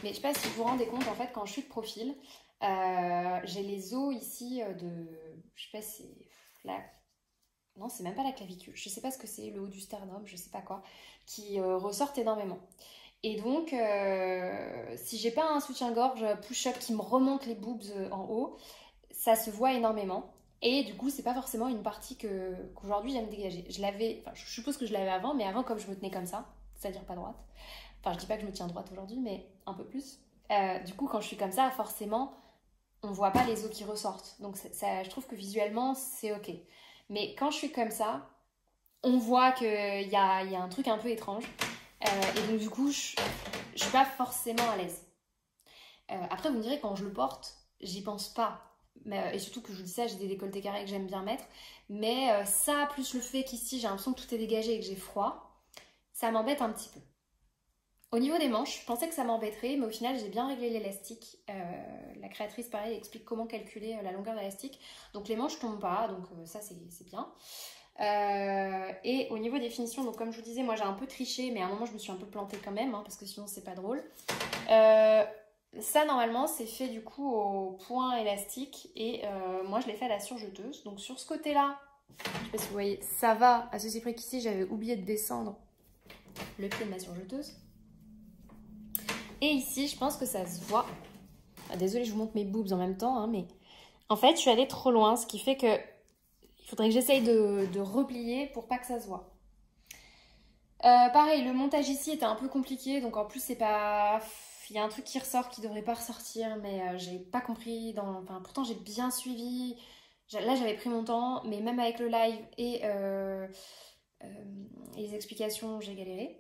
mais je sais pas si vous vous rendez compte, en fait, quand je suis de profil, j'ai les os ici je sais pas si c'est là. Non, c'est même pas la clavicule, je sais pas ce que c'est, le haut du sternum, je sais pas quoi, qui ressortent énormément. Et donc, si j'ai pas un soutien-gorge push-up qui me remonte les boobs en haut, ça se voit énormément. Et du coup, c'est pas forcément une partie qu'aujourd'hui j'aime dégager. Je suppose que je l'avais avant, mais avant, comme je me tenais comme ça, c'est-à-dire pas droite. Enfin, je dis pas que je me tiens droite aujourd'hui, mais un peu plus. Du coup, quand je suis comme ça, forcément, on voit pas les os qui ressortent. Donc, je trouve que visuellement, c'est ok. Mais quand je suis comme ça, on voit qu'il y a un truc un peu étrange. Et donc du coup, je suis pas forcément à l'aise. Après, vous me direz, quand je le porte, j'y pense pas. Et surtout que je vous dis ça, j'ai des décolletés carrés que j'aime bien mettre. Mais ça, plus le fait qu'ici, j'ai l'impression que tout est dégagé et que j'ai froid, ça m'embête un petit peu. Au niveau des manches, je pensais que ça m'embêterait, mais au final, j'ai bien réglé l'élastique. La créatrice, pareil, explique comment calculer la longueur d'élastique. Donc les manches tombent pas, donc ça, c'est bien. Et au niveau des finitions, donc comme je vous disais, moi j'ai un peu triché, mais à un moment je me suis un peu plantée quand même, parce que sinon c'est pas drôle. Ça normalement c'est fait du coup au point élastique et moi je l'ai fait à la surjeteuse. Donc sur ce côté là, je sais pas si vous voyez, ça va à ceci près qu'ici j'avais oublié de descendre le pied de ma surjeteuse. Et ici je pense que ça se voit. Désolée, je vous montre mes boobs en même temps, mais en fait je suis allée trop loin, ce qui fait que il faudrait que j'essaye de replier pour pas que ça se voit. Pareil, le montage ici était un peu compliqué, donc en plus c'est pas... Il y a un truc qui ressort qui devrait pas ressortir, mais j'ai pas compris. Enfin, pourtant j'ai bien suivi. Là j'avais pris mon temps, mais même avec le live et les explications, j'ai galéré.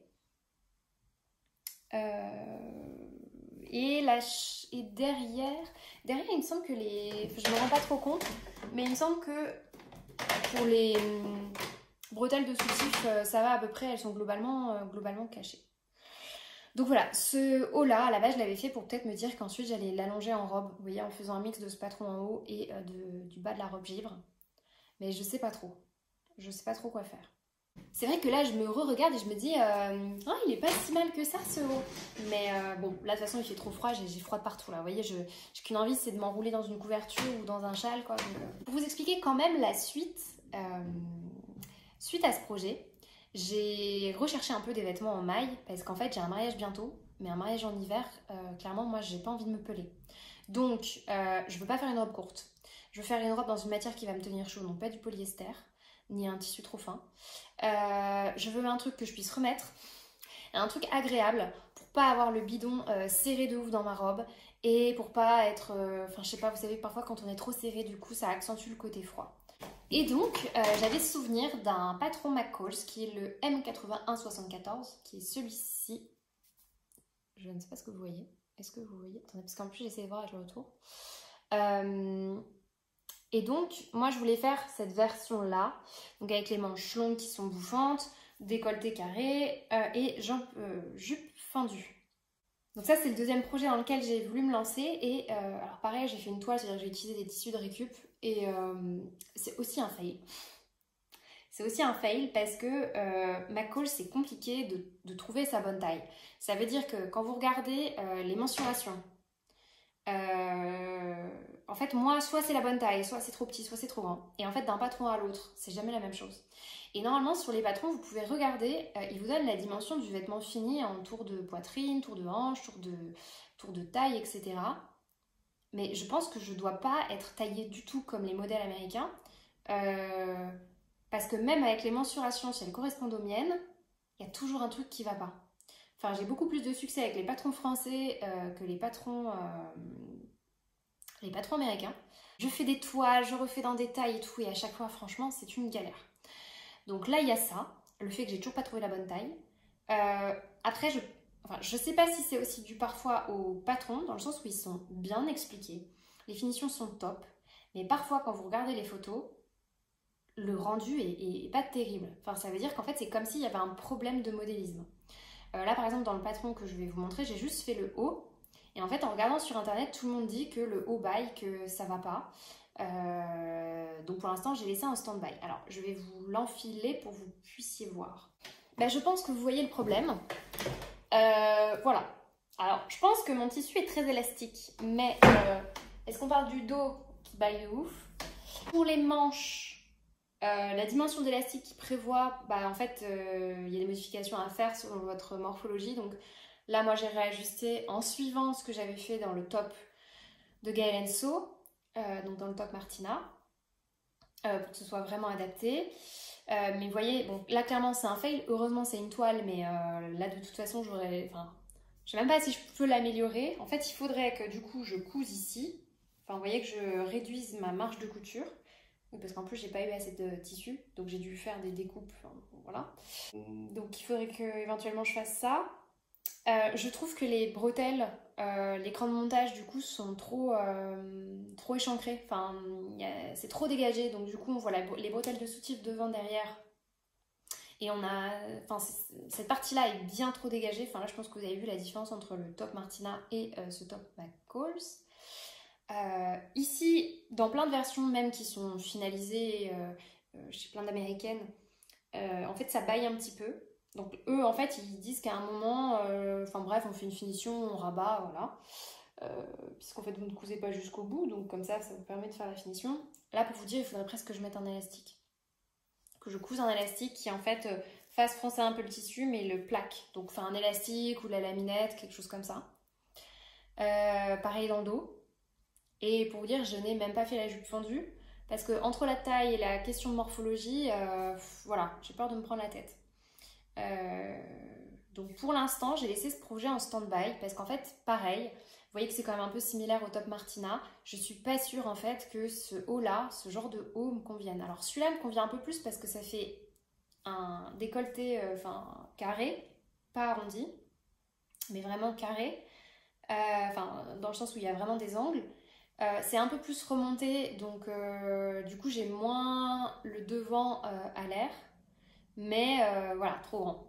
Et derrière, il me semble que je me rends pas trop compte, mais il me semble que pour les bretelles de soutif, ça va à peu près, elles sont globalement cachées. Donc voilà, ce haut là, à la base je l'avais fait pour peut-être me dire qu'ensuite j'allais l'allonger en robe, vous voyez, en faisant un mix de ce patron en haut et du bas de la robe givre. Mais je sais pas trop. Je sais pas trop quoi faire. C'est vrai que là, je me re-regarde et je me dis, oh, il est pas si mal que ça, ce haut. Mais bon, là, de toute façon, il fait trop froid, j'ai froid de partout, là. Vous voyez, j'ai qu'une envie, c'est de m'enrouler dans une couverture ou dans un châle, quoi. Donc, pour vous expliquer quand même la suite, suite à ce projet, j'ai recherché un peu des vêtements en maille, parce qu'en fait, j'ai un mariage bientôt, mais un mariage en hiver, clairement, moi, j'ai pas envie de me peler. Donc, je veux pas faire une robe courte. Je veux faire une robe dans une matière qui va me tenir chaud, donc pas du polyester, ni un tissu trop fin. Je veux un truc que je puisse remettre, un truc agréable pour pas avoir le bidon serré de ouf dans ma robe et pour pas être, enfin je sais pas, vous savez parfois quand on est trop serré du coup ça accentue le côté froid. Et donc j'avais souvenir d'un patron McCalls qui est le M8174 qui est celui-ci. Je ne sais pas ce que vous voyez. Est-ce que vous voyez? Attendez, parce qu'en plus j'essaie de voir avec le retour. Et donc, moi, je voulais faire cette version-là, donc avec les manches longues qui sont bouffantes, décolleté carré et jupe fendue. Donc ça, c'est le deuxième projet dans lequel j'ai voulu me lancer. Et alors pareil, j'ai fait une toile, c'est-à-dire que j'ai utilisé des tissus de récup. Et c'est aussi un fail. C'est aussi un fail parce que McCall, c'est compliqué de trouver sa bonne taille. Ça veut dire que quand vous regardez les mensurations, en fait moi soit c'est la bonne taille, soit c'est trop petit, soit c'est trop grand, et en fait d'un patron à l'autre c'est jamais la même chose. Et normalement sur les patrons vous pouvez regarder, ils vous donnent la dimension du vêtement fini en tour de poitrine, tour de hanche, tour de taille, etc. Mais je pense que je dois pas être taillée du tout comme les modèles américains, parce que même avec les mensurations si elles correspondent aux miennes, il y a toujours un truc qui va pas. Enfin, j'ai beaucoup plus de succès avec les patrons français que les patrons américains. Je fais des toiles, je refais dans des tailles et tout, et à chaque fois, franchement, c'est une galère. Donc là, il y a ça, le fait que j'ai toujours pas trouvé la bonne taille. Après, je sais pas si c'est aussi dû parfois aux patrons, dans le sens où ils sont bien expliqués, les finitions sont top, mais parfois, quand vous regardez les photos, le rendu est pas terrible. Enfin, ça veut dire qu'en fait, c'est comme s'il y avait un problème de modélisme. Là, par exemple, dans le patron que je vais vous montrer, j'ai juste fait le haut. Et en fait, en regardant sur internet, tout le monde dit que le haut baille, que ça va pas. Donc pour l'instant, j'ai laissé un stand-by. Alors, je vais vous l'enfiler pour que vous puissiez voir. Ben, je pense que vous voyez le problème. Voilà. Alors, je pense que mon tissu est très élastique. Mais est-ce qu'on parle du dos qui baille de ouf? Pour les manches, la dimension d'élastique qui prévoit, bah, en fait, il y a des modifications à faire selon votre morphologie. Donc là, moi, j'ai réajusté en suivant ce que j'avais fait dans le top de Gaël So, donc dans le top Martina, pour que ce soit vraiment adapté. Mais vous voyez, bon, là, clairement, c'est un fail. Heureusement, c'est une toile, mais là, de toute façon, j'aurais... Enfin, je sais même pas si je peux l'améliorer. En fait, il faudrait que, du coup, je couse ici. Enfin, vous voyez que je réduise ma marge de couture. Parce qu'en plus j'ai pas eu assez de tissu, donc j'ai dû faire des découpes, enfin, voilà. Donc il faudrait que éventuellement je fasse ça. Je trouve que les bretelles, l'écran de montage du coup sont trop échancrés, enfin c'est trop dégagé, donc du coup on voit les bretelles de soutif devant, derrière. Et on a, enfin cette partie-là est bien trop dégagée, enfin là je pense que vous avez vu la différence entre le top Martina et ce top McCalls. Ici, dans plein de versions même qui sont finalisées chez plein d'américaines, en fait ça baille un petit peu. Donc eux en fait ils disent qu'à un moment, enfin bref, on fait une finition, on rabat, voilà. Puisqu'en fait vous ne cousez pas jusqu'au bout, donc comme ça vous permet de faire la finition. Là pour vous dire, il faudrait presque que je mette un élastique. Que je couse un élastique qui en fait fasse froncer un peu le tissu mais le plaque. Donc faire un élastique ou de la laminette, quelque chose comme ça. Pareil dans le dos. Et pour vous dire, je n'ai même pas fait la jupe fendue parce que entre la taille et la question de morphologie, voilà, j'ai peur de me prendre la tête. Donc pour l'instant, j'ai laissé ce projet en stand-by parce qu'en fait, pareil, vous voyez que c'est quand même un peu similaire au top Martina. Je suis pas sûre en fait que ce haut-là, ce genre de haut me convienne. Alors celui-là me convient un peu plus parce que ça fait un décolleté carré, pas arrondi, mais vraiment carré. Dans le sens où il y a vraiment des angles. C'est un peu plus remonté, donc du coup j'ai moins le devant à l'air, mais voilà, trop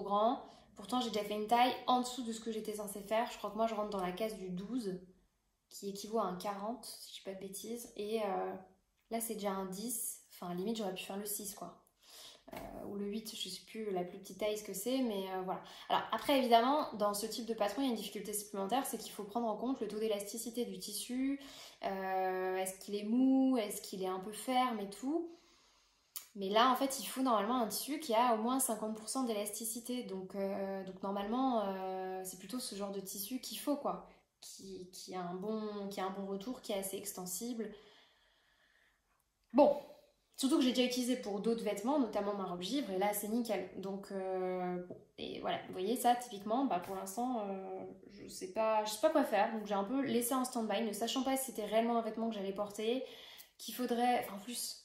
grand. Pourtant, j'ai déjà fait une taille en dessous de ce que j'étais censée faire. Je crois que moi, je rentre dans la case du 12, qui équivaut à un 40, si je dis pas de bêtises. Et là, c'est déjà un 10. Enfin, limite, j'aurais pu faire le 6, quoi. Ou le 8, je sais plus la plus petite taille ce que c'est, mais voilà. Alors après, évidemment, dans ce type de patron, il y a une difficulté supplémentaire, c'est qu'il faut prendre en compte le taux d'élasticité du tissu. Est-ce qu'il est mou? Est-ce qu'il est un peu ferme et tout? Mais là, en fait, il faut normalement un tissu qui a au moins 50% d'élasticité. Donc normalement, c'est plutôt ce genre de tissu qu'il faut, quoi. Qui a un bon retour, qui est assez extensible. Bon, surtout que j'ai déjà utilisé pour d'autres vêtements, notamment ma robe givre, et là, c'est nickel. Donc, bon, et voilà, vous voyez, ça, typiquement, bah, pour l'instant, je sais pas quoi faire. Donc, j'ai un peu laissé en stand-by, ne sachant pas si c'était réellement un vêtement que j'allais porter, qu'il faudrait... Enfin, en plus...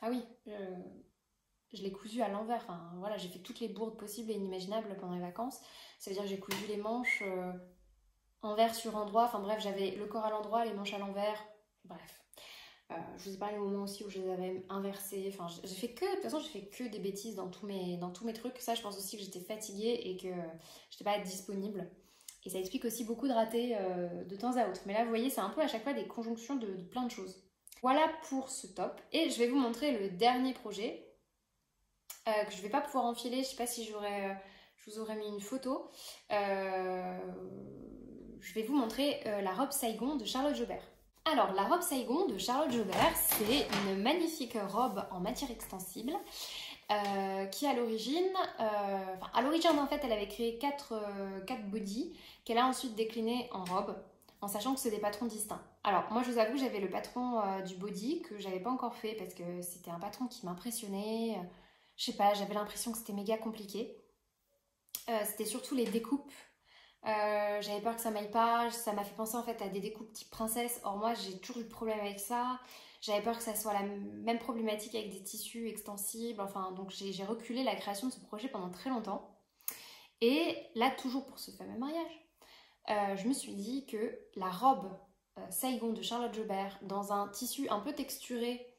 Ah oui, je l'ai cousu à l'envers. Enfin, voilà, j'ai fait toutes les bourdes possibles et inimaginables pendant les vacances. Ça veut dire que j'ai cousu les manches envers sur endroit. Enfin bref, j'avais le corps à l'endroit, les manches à l'envers. Bref. Je vous ai parlé au moment aussi où je les avais inversées. Enfin, j'ai fait que... De toute façon, j'ai fait que des bêtises dans tous mes trucs. Ça, je pense aussi que j'étais fatiguée et que j'étais pas disponible. Et ça explique aussi beaucoup de ratés de temps à autre. Mais là, vous voyez, c'est un peu à chaque fois des conjonctions de plein de choses. Voilà pour ce top. Et je vais vous montrer le dernier projet que je vais pas pouvoir enfiler. Je sais pas si je vous aurais mis une photo. Je vais vous montrer la robe Saigon de Charlotte Jobert. Alors, la robe Saigon de Charlotte Jobert, c'est une magnifique robe en matière extensible qui à l'origine, en fait, elle avait créé 4 bodys qu'elle a ensuite déclinés en robe, en sachant que c'est des patrons distincts. Alors, moi, je vous avoue, j'avais le patron du body que j'avais pas encore fait parce que c'était un patron qui m'impressionnait. Je sais pas, j'avais l'impression que c'était méga compliqué. C'était surtout les découpes. J'avais peur que ça m'aille pas. Ça m'a fait penser en fait à des découpes type princesse. Or, moi, j'ai toujours eu de problème avec ça. J'avais peur que ça soit la même problématique avec des tissus extensibles. Enfin, donc j'ai reculé la création de ce projet pendant très longtemps. Et là, toujours pour ce fameux mariage, je me suis dit que la robe Saigon de Charlotte Jobert dans un tissu un peu texturé,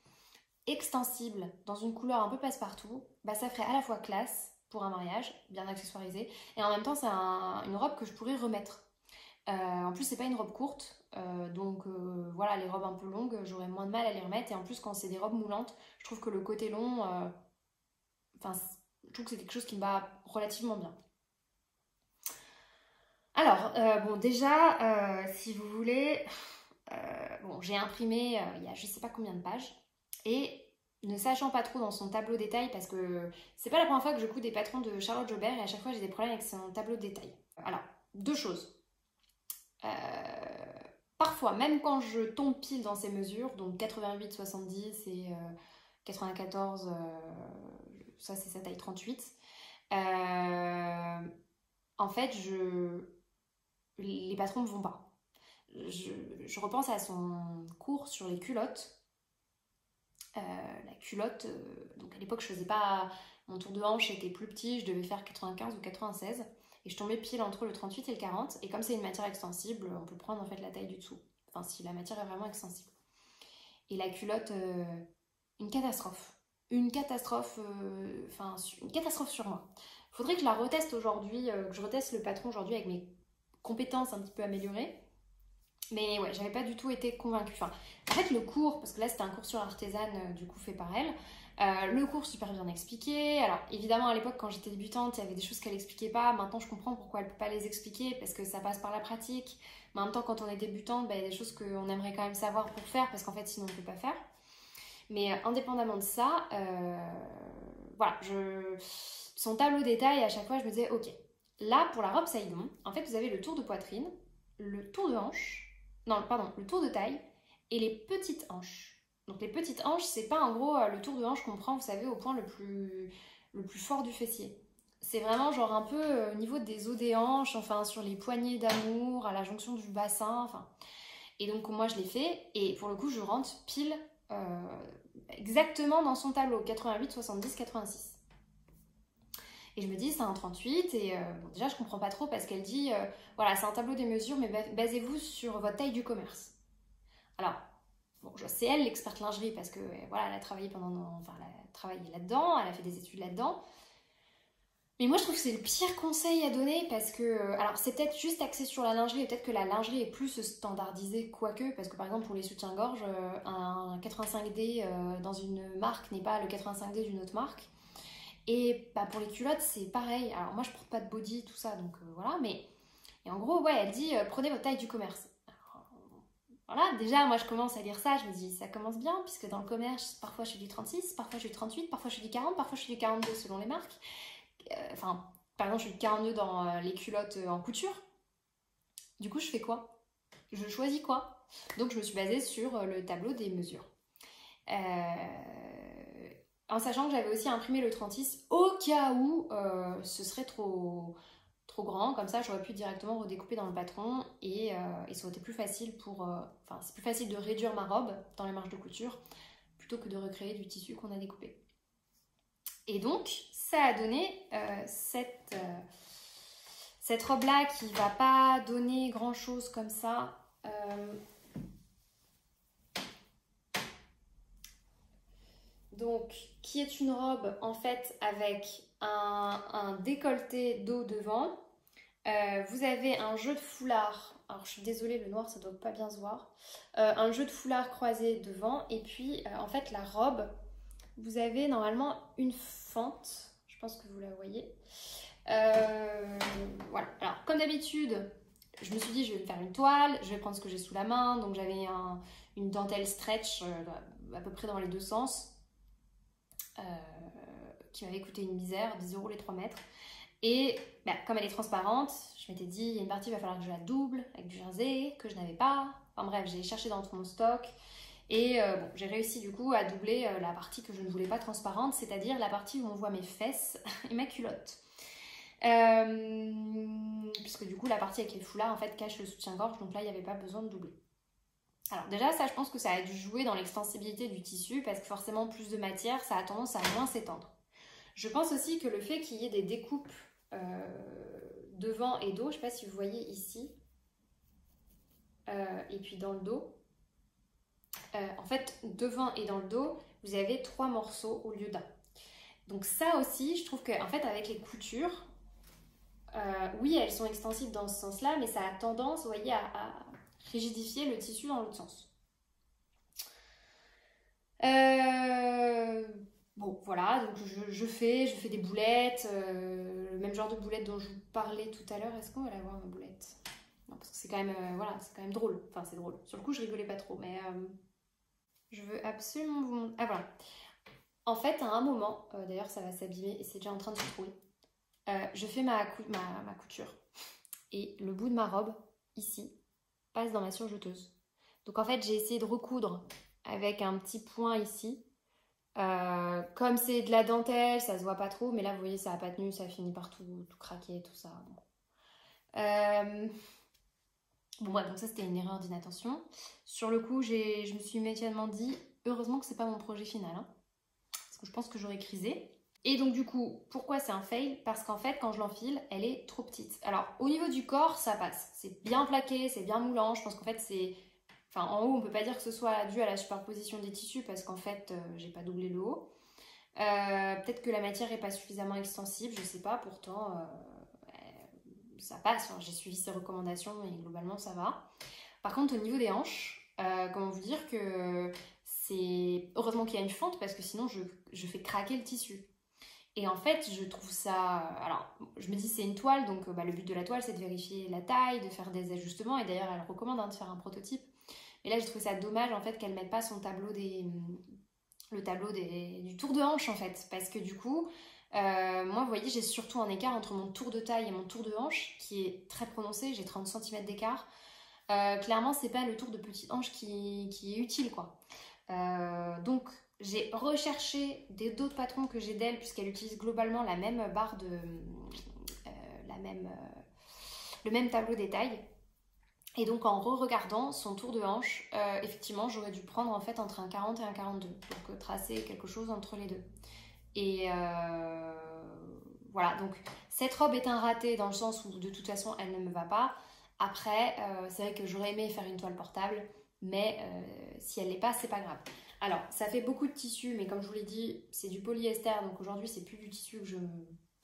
extensible, dans une couleur un peu passe-partout, bah ça ferait à la fois classe pour un mariage, bien accessoirisé, et en même temps c'est une robe que je pourrais remettre. En plus c'est pas une robe courte, donc voilà, les robes un peu longues, j'aurais moins de mal à les remettre, et en plus quand c'est des robes moulantes, je trouve que le côté long, enfin je trouve que c'est quelque chose qui me va relativement bien. Alors, bon, déjà, si vous voulez, bon, j'ai imprimé il y a je sais pas combien de pages, et ne sachant pas trop dans son tableau détail, parce que c'est pas la première fois que je couds des patrons de Charlotte Jobert, et à chaque fois j'ai des problèmes avec son tableau de détail. Alors, deux choses. Parfois, même quand je tombe pile dans ses mesures, donc 88, 70 et 94, ça c'est sa taille 38, en fait, les patrons ne vont pas. Je repense à son cours sur les culottes. La culotte, donc à l'époque je faisais pas, mon tour de hanche était plus petit, je devais faire 95 ou 96 et je tombais pile entre le 38 et le 40, et comme c'est une matière extensible, on peut prendre en fait la taille du dessous, enfin si la matière est vraiment extensible. Et la culotte, une catastrophe, une catastrophe sur moi. Faudrait que je la reteste aujourd'hui, que je reteste le patron aujourd'hui avec mes compétences un petit peu améliorées. Mais ouais, j'avais pas du tout été convaincue. Enfin, en fait, le cours, parce que là c'était un cours sur artisane, du coup fait par elle, le cours super bien expliqué. Alors évidemment, à l'époque, quand j'étais débutante, il y avait des choses qu'elle expliquait pas. Maintenant, je comprends pourquoi elle peut pas les expliquer, parce que ça passe par la pratique. Mais en même temps, quand on est débutante, bah, il y a des choses qu'on aimerait quand même savoir pour faire, parce qu'en fait, sinon on peut pas faire. Mais indépendamment de ça, voilà, son tableau détail, à chaque fois, je me disais, ok, là, pour la robe Saigon, en fait, vous avez le tour de poitrine, le tour de hanche, non, pardon, le tour de taille et les petites hanches. Donc les petites hanches, c'est pas en gros le tour de hanche qu'on prend, vous savez, au point le plus fort du fessier. C'est vraiment genre un peu au niveau des os des hanches, enfin sur les poignées d'amour, à la jonction du bassin, enfin. Et donc moi je l'ai fait, et pour le coup je rentre pile exactement dans son tableau, 88, 70, 86. Et je me dis, c'est un 38, et bon, déjà je comprends pas trop parce qu'elle dit, voilà, c'est un tableau des mesures, mais basez-vous sur votre taille du commerce. Alors, bon, c'est elle l'experte lingerie parce que voilà, elle a travaillé elle a travaillé là-dedans, elle a fait des études là-dedans. Mais moi je trouve que c'est le pire conseil à donner parce que, alors c'est peut-être juste axé sur la lingerie et peut-être que la lingerie est plus standardisée, quoique, parce que par exemple pour les soutiens-gorge, un 85D dans une marque n'est pas le 85D d'une autre marque. Et bah, pour les culottes c'est pareil, alors moi je porte pas de body, tout ça, donc voilà, mais et en gros ouais elle dit prenez votre taille du commerce. Alors, voilà, déjà moi je commence à lire ça, je me dis ça commence bien, puisque dans le commerce parfois je suis du 36, parfois je suis du 38, parfois je suis du 40, parfois je suis du 42 selon les marques. Enfin, par exemple, je suis 42 dans les culottes en couture. Du coup, je fais quoi? Je choisis quoi? Donc, je me suis basée sur le tableau des mesures. En sachant que j'avais aussi imprimé le 36 au cas où ce serait trop grand. Comme ça, j'aurais pu directement redécouper dans le patron et ça aurait été plus facile pour... Enfin, c'est plus facile de réduire ma robe dans les marges de couture plutôt que de recréer du tissu qu'on a découpé. Et donc, ça a donné cette robe-là qui va pas donner grand-chose comme ça. Donc, qui est une robe en fait avec un décolleté dos devant. Vous avez un jeu de foulard. Alors, je suis désolée, le noir, ça doit pas bien se voir. Un jeu de foulard croisé devant. Et puis, en fait, la robe... Vous avez normalement une fente, je pense que vous la voyez. Voilà, alors comme d'habitude, je me suis dit je vais me faire une toile, je vais prendre ce que j'ai sous la main. Donc j'avais une dentelle stretch à peu près dans les deux sens, qui m'avait coûté une misère, 10 € les 3 mètres. Et bah, comme elle est transparente, je m'étais dit il y a une partie, il va falloir que je la double avec du jersey, que je n'avais pas. Enfin bref, j'ai cherché dans tout mon stock. Et bon, j'ai réussi du coup à doubler la partie que je ne voulais pas transparente, c'est-à-dire la partie où on voit mes fesses et ma culotte. Puisque du coup la partie avec les foulards en fait cache le soutien-gorge, donc là il n'y avait pas besoin de doubler. Alors déjà ça je pense que ça a dû jouer dans l'extensibilité du tissu parce que forcément plus de matière ça a tendance à moins s'étendre. Je pense aussi que le fait qu'il y ait des découpes devant et dos, je ne sais pas si vous voyez ici, et puis dans le dos, en fait, devant et dans le dos, vous avez 3 morceaux au lieu d'un. Donc ça aussi, je trouve qu'en fait, avec les coutures, oui, elles sont extensibles dans ce sens-là, mais ça a tendance, vous voyez, à rigidifier le tissu dans l'autre sens. Bon, voilà, donc je fais des boulettes, le même genre de boulettes dont je vous parlais tout à l'heure. Est-ce qu'on va la voir, ma boulette? Non, parce que c'est quand même, voilà, c'est quand même drôle. Enfin, c'est drôle. Sur le coup, je rigolais pas trop, mais... je veux absolument vous montrer. Ah voilà. En fait, à un moment, d'ailleurs ça va s'abîmer et c'est déjà en train de se trouver, je fais ma couture et le bout de ma robe, ici, passe dans ma surjeteuse. Donc en fait, j'ai essayé de recoudre avec un petit point ici. Comme c'est de la dentelle, ça se voit pas trop, mais là vous voyez, ça a pas tenu, ça a fini par tout craquer, tout ça. Bon bref, donc ça c'était une erreur d'inattention. Sur le coup, je me suis immédiatement dit, heureusement que c'est pas mon projet final, hein, parce que je pense que j'aurais crisé. Et donc du coup, pourquoi c'est un fail? Parce qu'en fait, quand je l'enfile, elle est trop petite. Alors, au niveau du corps, ça passe. C'est bien plaqué, c'est bien moulant. Je pense qu'en fait, c'est... Enfin, en haut, on peut pas dire que ce soit dû à la superposition des tissus, parce qu'en fait, j'ai pas doublé le haut. Peut-être que la matière est pas suffisamment extensible, je sais pas, pourtant... ça passe, enfin, j'ai suivi ces recommandations et globalement ça va. Par contre au niveau des hanches, comment vous dire que c'est... Heureusement qu'il y a une fente parce que sinon je fais craquer le tissu. Et en fait je trouve ça... Alors je me dis c'est une toile donc le but de la toile c'est de vérifier la taille, de faire des ajustements et d'ailleurs elle recommande de faire un prototype. Et là j'ai trouvé ça dommage en fait qu'elle mette pas son tableau du tour de hanche en fait parce que du coup... moi, vous voyez, j'ai surtout un écart entre mon tour de taille et mon tour de hanche qui est très prononcé, j'ai 30 cm d'écart. Clairement, c'est pas le tour de petite hanche qui est utile, quoi. Donc, j'ai recherché d'autres patrons que j'ai d'elle, puisqu'elle utilise globalement la même barre de... le même tableau des tailles. Et donc, en re-regardant son tour de hanche, effectivement, j'aurais dû prendre en fait entre un 40 et un 42. Donc, tracer quelque chose entre les deux. Et voilà, donc cette robe est un raté dans le sens où de toute façon elle ne me va pas. Après, c'est vrai que j'aurais aimé faire une toile portable, mais si elle l'est pas, c'est pas grave. Alors, ça fait beaucoup de tissu, mais comme je vous l'ai dit, c'est du polyester, donc aujourd'hui c'est plus du tissu que je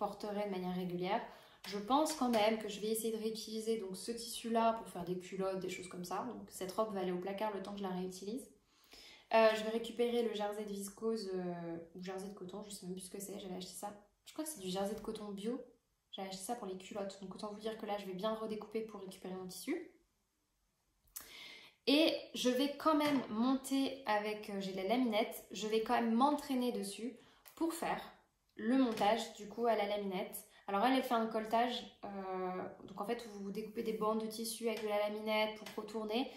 porterai de manière régulière. Je pense quand même que je vais essayer de réutiliser donc ce tissu-là pour faire des culottes, des choses comme ça. Donc cette robe va aller au placard le temps que je la réutilise. Je vais récupérer le jersey de viscose ou jersey de coton, je sais même plus ce que c'est, j'avais acheté ça. Je crois que c'est du jersey de coton bio. J'avais acheté ça pour les culottes. Donc autant vous dire que là, je vais bien redécouper pour récupérer mon tissu. Et je vais quand même monter avec, j'ai de la laminette, je vais quand même m'entraîner dessus pour faire le montage du coup à la laminette. Alors elle fait un colletage, donc en fait vous découpez des bandes de tissu avec de la laminette pour retourner.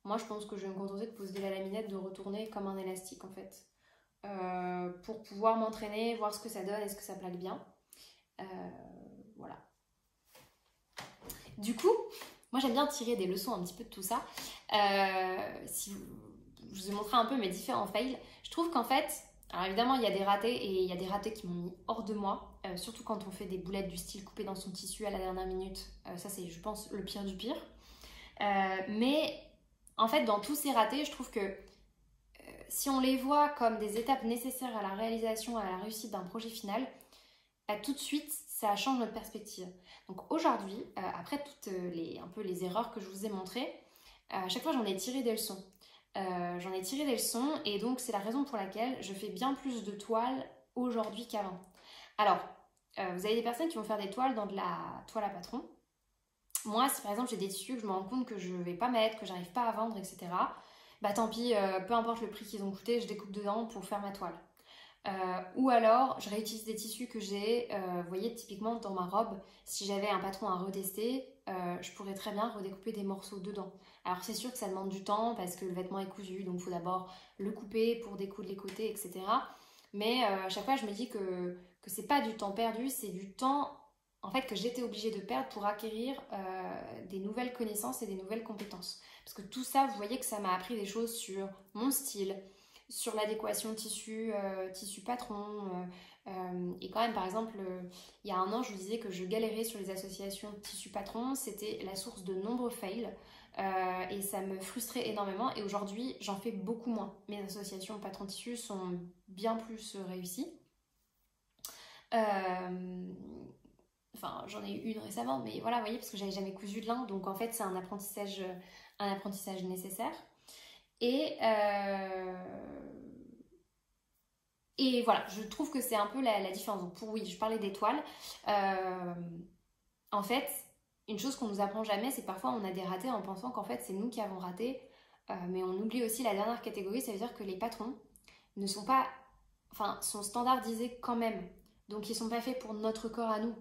Moi je pense que je vais me contenter de poser de la laminette, de retourner comme un élastique en fait. Pour pouvoir m'entraîner, voir ce que ça donne, est-ce que ça plaque bien. Voilà. Du coup, moi j'aime bien tirer des leçons un petit peu de tout ça. Si je vous ai montré un peu mes différents fails, je trouve qu'en fait, alors évidemment il y a des ratés et il y a des ratés qui m'ont mis hors de moi, surtout quand on fait des boulettes du style coupées dans son tissu à la dernière minute. Ça c'est, je pense, le pire du pire. Mais en fait, dans tous ces ratés, je trouve que si on les voit comme des étapes nécessaires à la réalisation, à la réussite d'un projet final, bah, tout de suite, ça change notre perspective. Donc aujourd'hui, après toutes un peu les erreurs que je vous ai montrées, à chaque fois j'en ai tiré des leçons. Et donc c'est la raison pour laquelle je fais bien plus de toiles aujourd'hui qu'avant. Alors, vous avez des personnes qui vont faire des toiles dans de la toile à patron. Moi, si par exemple j'ai des tissus que je me rends compte que je ne vais pas mettre, que j'arrive pas à vendre, etc., bah tant pis, peu importe le prix qu'ils ont coûté, je découpe dedans pour faire ma toile. Ou alors, je réutilise des tissus que j'ai, vous voyez, typiquement dans ma robe, si j'avais un patron à retester, je pourrais très bien redécouper des morceaux dedans. Alors c'est sûr que ça demande du temps parce que le vêtement est cousu, donc il faut d'abord le couper pour découdre les côtés, etc. Mais à chaque fois, je me dis que c'est pas du temps perdu, c'est du temps en fait que j'étais obligée de perdre pour acquérir des nouvelles connaissances et des nouvelles compétences. Parce que tout ça, vous voyez que ça m'a appris des choses sur mon style, sur l'adéquation tissu, tissu patron. Et quand même, par exemple, il y a un an, je vous disais que je galérais sur les associations tissu patron. C'était la source de nombreux fails. Et ça me frustrait énormément. Et aujourd'hui, j'en fais beaucoup moins. Mes associations patron tissu sont bien plus réussies. Enfin, j'en ai eu une récemment, mais voilà, vous voyez, parce que j'avais jamais cousu de lin. Donc en fait, c'est un apprentissage nécessaire. Et voilà, je trouve que c'est un peu la différence. Donc oui, je parlais des toiles. En fait, une chose qu'on nous apprend jamais, c'est que parfois on a des ratés en pensant qu'en fait c'est nous qui avons raté. Mais on oublie aussi la dernière catégorie, ça veut dire que les patrons ne sont pas, enfin, sont standardisés quand même. Donc ils sont pas faits pour notre corps à nous.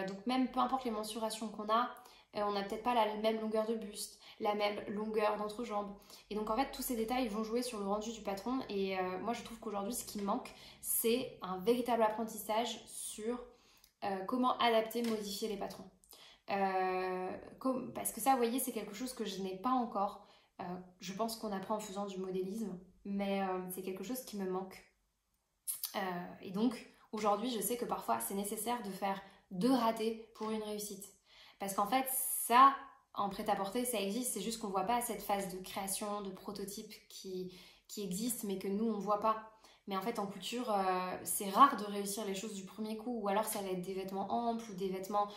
Donc même peu importe les mensurations qu'on a, on n'a peut-être pas la même longueur de buste, la même longueur d'entrejambe. Et donc en fait tous ces détails vont jouer sur le rendu du patron. Et moi je trouve qu'aujourd'hui ce qui me manque, c'est un véritable apprentissage sur comment adapter, modifier les patrons. Parce que ça, vous voyez, c'est quelque chose que je n'ai pas encore. Je pense qu'on apprend en faisant du modélisme, mais c'est quelque chose qui me manque. Et donc aujourd'hui je sais que parfois c'est nécessaire de faire 2 ratés pour une réussite. Parce qu'en fait, ça, en prêt-à-porter, ça existe. C'est juste qu'on ne voit pas cette phase de création, de prototype qui existe, mais que nous, on ne voit pas. Mais en fait, en couture, c'est rare de réussir les choses du premier coup. Ou alors, ça va être des vêtements amples ou des vêtements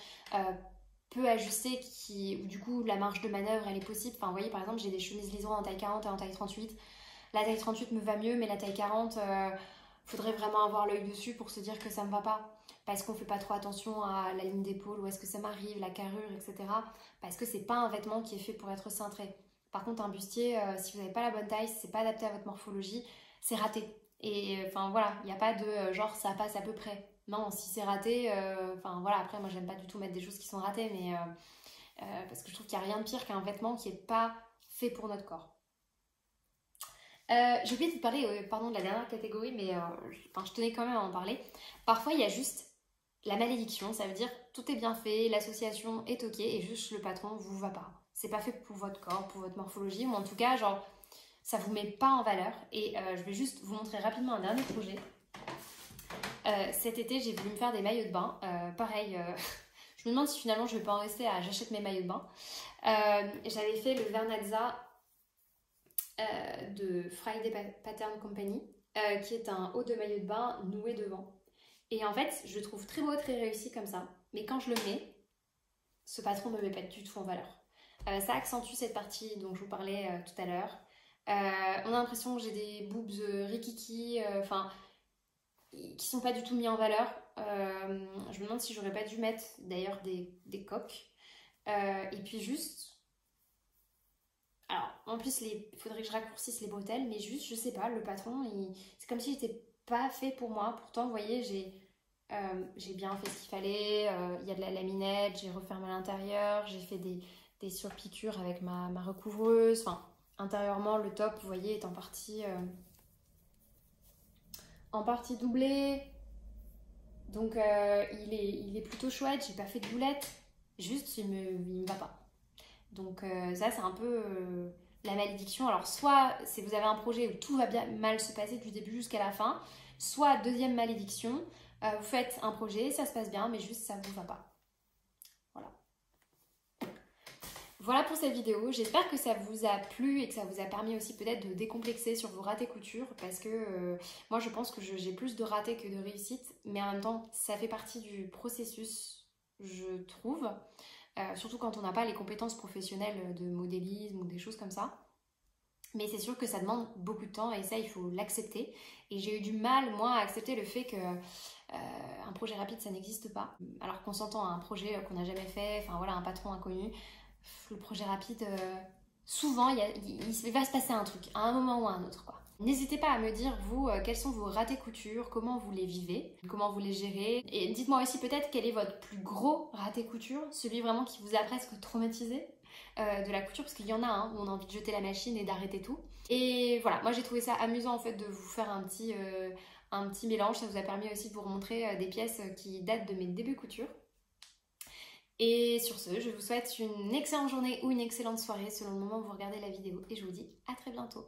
peu ajustés où du coup, la marge de manœuvre, elle est possible. Enfin, vous voyez, par exemple, j'ai des chemises liserons en taille 40 et en taille 38. La taille 38 me va mieux, mais la taille 40, faudrait vraiment avoir l'œil dessus pour se dire que ça me va pas. Parce qu'on fait pas trop attention à la ligne d'épaule, où est-ce que ça m'arrive, la carrure, etc. Parce que c'est pas un vêtement qui est fait pour être cintré. Par contre, un bustier, si vous n'avez pas la bonne taille, si c'est pas adapté à votre morphologie, c'est raté. Et enfin voilà, il n'y a pas de genre ça passe à peu près. Non, si c'est raté, enfin voilà, après moi j'aime pas du tout mettre des choses qui sont ratées, mais parce que je trouve qu'il n'y a rien de pire qu'un vêtement qui n'est pas fait pour notre corps. J'ai oublié de vous parler pardon, de la dernière catégorie, mais je tenais quand même à en parler. Parfois, il y a juste la malédiction, ça veut dire tout est bien fait, l'association est ok, et juste le patron vous va pas. C'est pas fait pour votre corps, pour votre morphologie, ou en tout cas, genre, ça vous met pas en valeur. Et je vais juste vous montrer rapidement un dernier projet. Cet été, j'ai voulu me faire des maillots de bain. Pareil, je me demande si finalement je vais pas en rester à j'achète mes maillots de bain. J'avais fait le Vernazza de Friday Pattern Company, qui est un haut de maillot de bain noué devant. Et en fait, je le trouve très beau, très réussi comme ça. Mais quand je le mets, ce patron ne me met pas du tout en valeur. Ça accentue cette partie dont je vous parlais tout à l'heure. On a l'impression que j'ai des boobs rikiki, enfin, qui sont pas du tout mis en valeur. Je me demande si j'aurais pas dû mettre d'ailleurs des coques. Et puis juste... Alors, en plus, il faudrait que je raccourcisse les bretelles, mais juste, je sais pas, le patron, c'est comme s'il n'était pas fait pour moi. Pourtant, vous voyez, j'ai bien fait ce qu'il fallait. Il y a de la laminette, j'ai refermé l'intérieur, j'ai fait des surpiqûres avec ma recouvreuse. Enfin, intérieurement, le top, vous voyez, est en partie doublé. Donc, il est plutôt chouette. J'ai pas fait de boulettes. Juste, il me va pas. Donc, ça, c'est un peu la malédiction. Alors, soit vous avez un projet où tout va bien mal se passer du début jusqu'à la fin, soit deuxième malédiction, vous faites un projet, ça se passe bien, mais juste ça vous va pas. Voilà pour cette vidéo, j'espère que ça vous a plu et que ça vous a permis aussi peut-être de décomplexer sur vos ratés couture parce que moi je pense que j'ai plus de ratés que de réussites, mais en même temps ça fait partie du processus, je trouve, surtout quand on n'a pas les compétences professionnelles de modélisme ou des choses comme ça. Mais c'est sûr que ça demande beaucoup de temps et ça il faut l'accepter. Et j'ai eu du mal moi à accepter le fait que un projet rapide ça n'existe pas. Alors qu'on s'entend à un projet qu'on n'a jamais fait, enfin voilà, un patron inconnu. Le projet rapide, souvent il va se passer un truc, à un moment ou à un autre quoi. N'hésitez pas à me dire vous quels sont vos ratés couture, comment vous les vivez, comment vous les gérez. Et dites-moi aussi peut-être quel est votre plus gros raté couture, celui vraiment qui vous a presque traumatisé de la couture, parce qu'il y en a où on a envie de jeter la machine et d'arrêter tout. Et voilà, moi j'ai trouvé ça amusant en fait de vous faire un petit mélange, ça vous a permis aussi de vous montrer des pièces qui datent de mes débuts couture. Et sur ce, je vous souhaite une excellente journée ou une excellente soirée selon le moment où vous regardez la vidéo et je vous dis à très bientôt.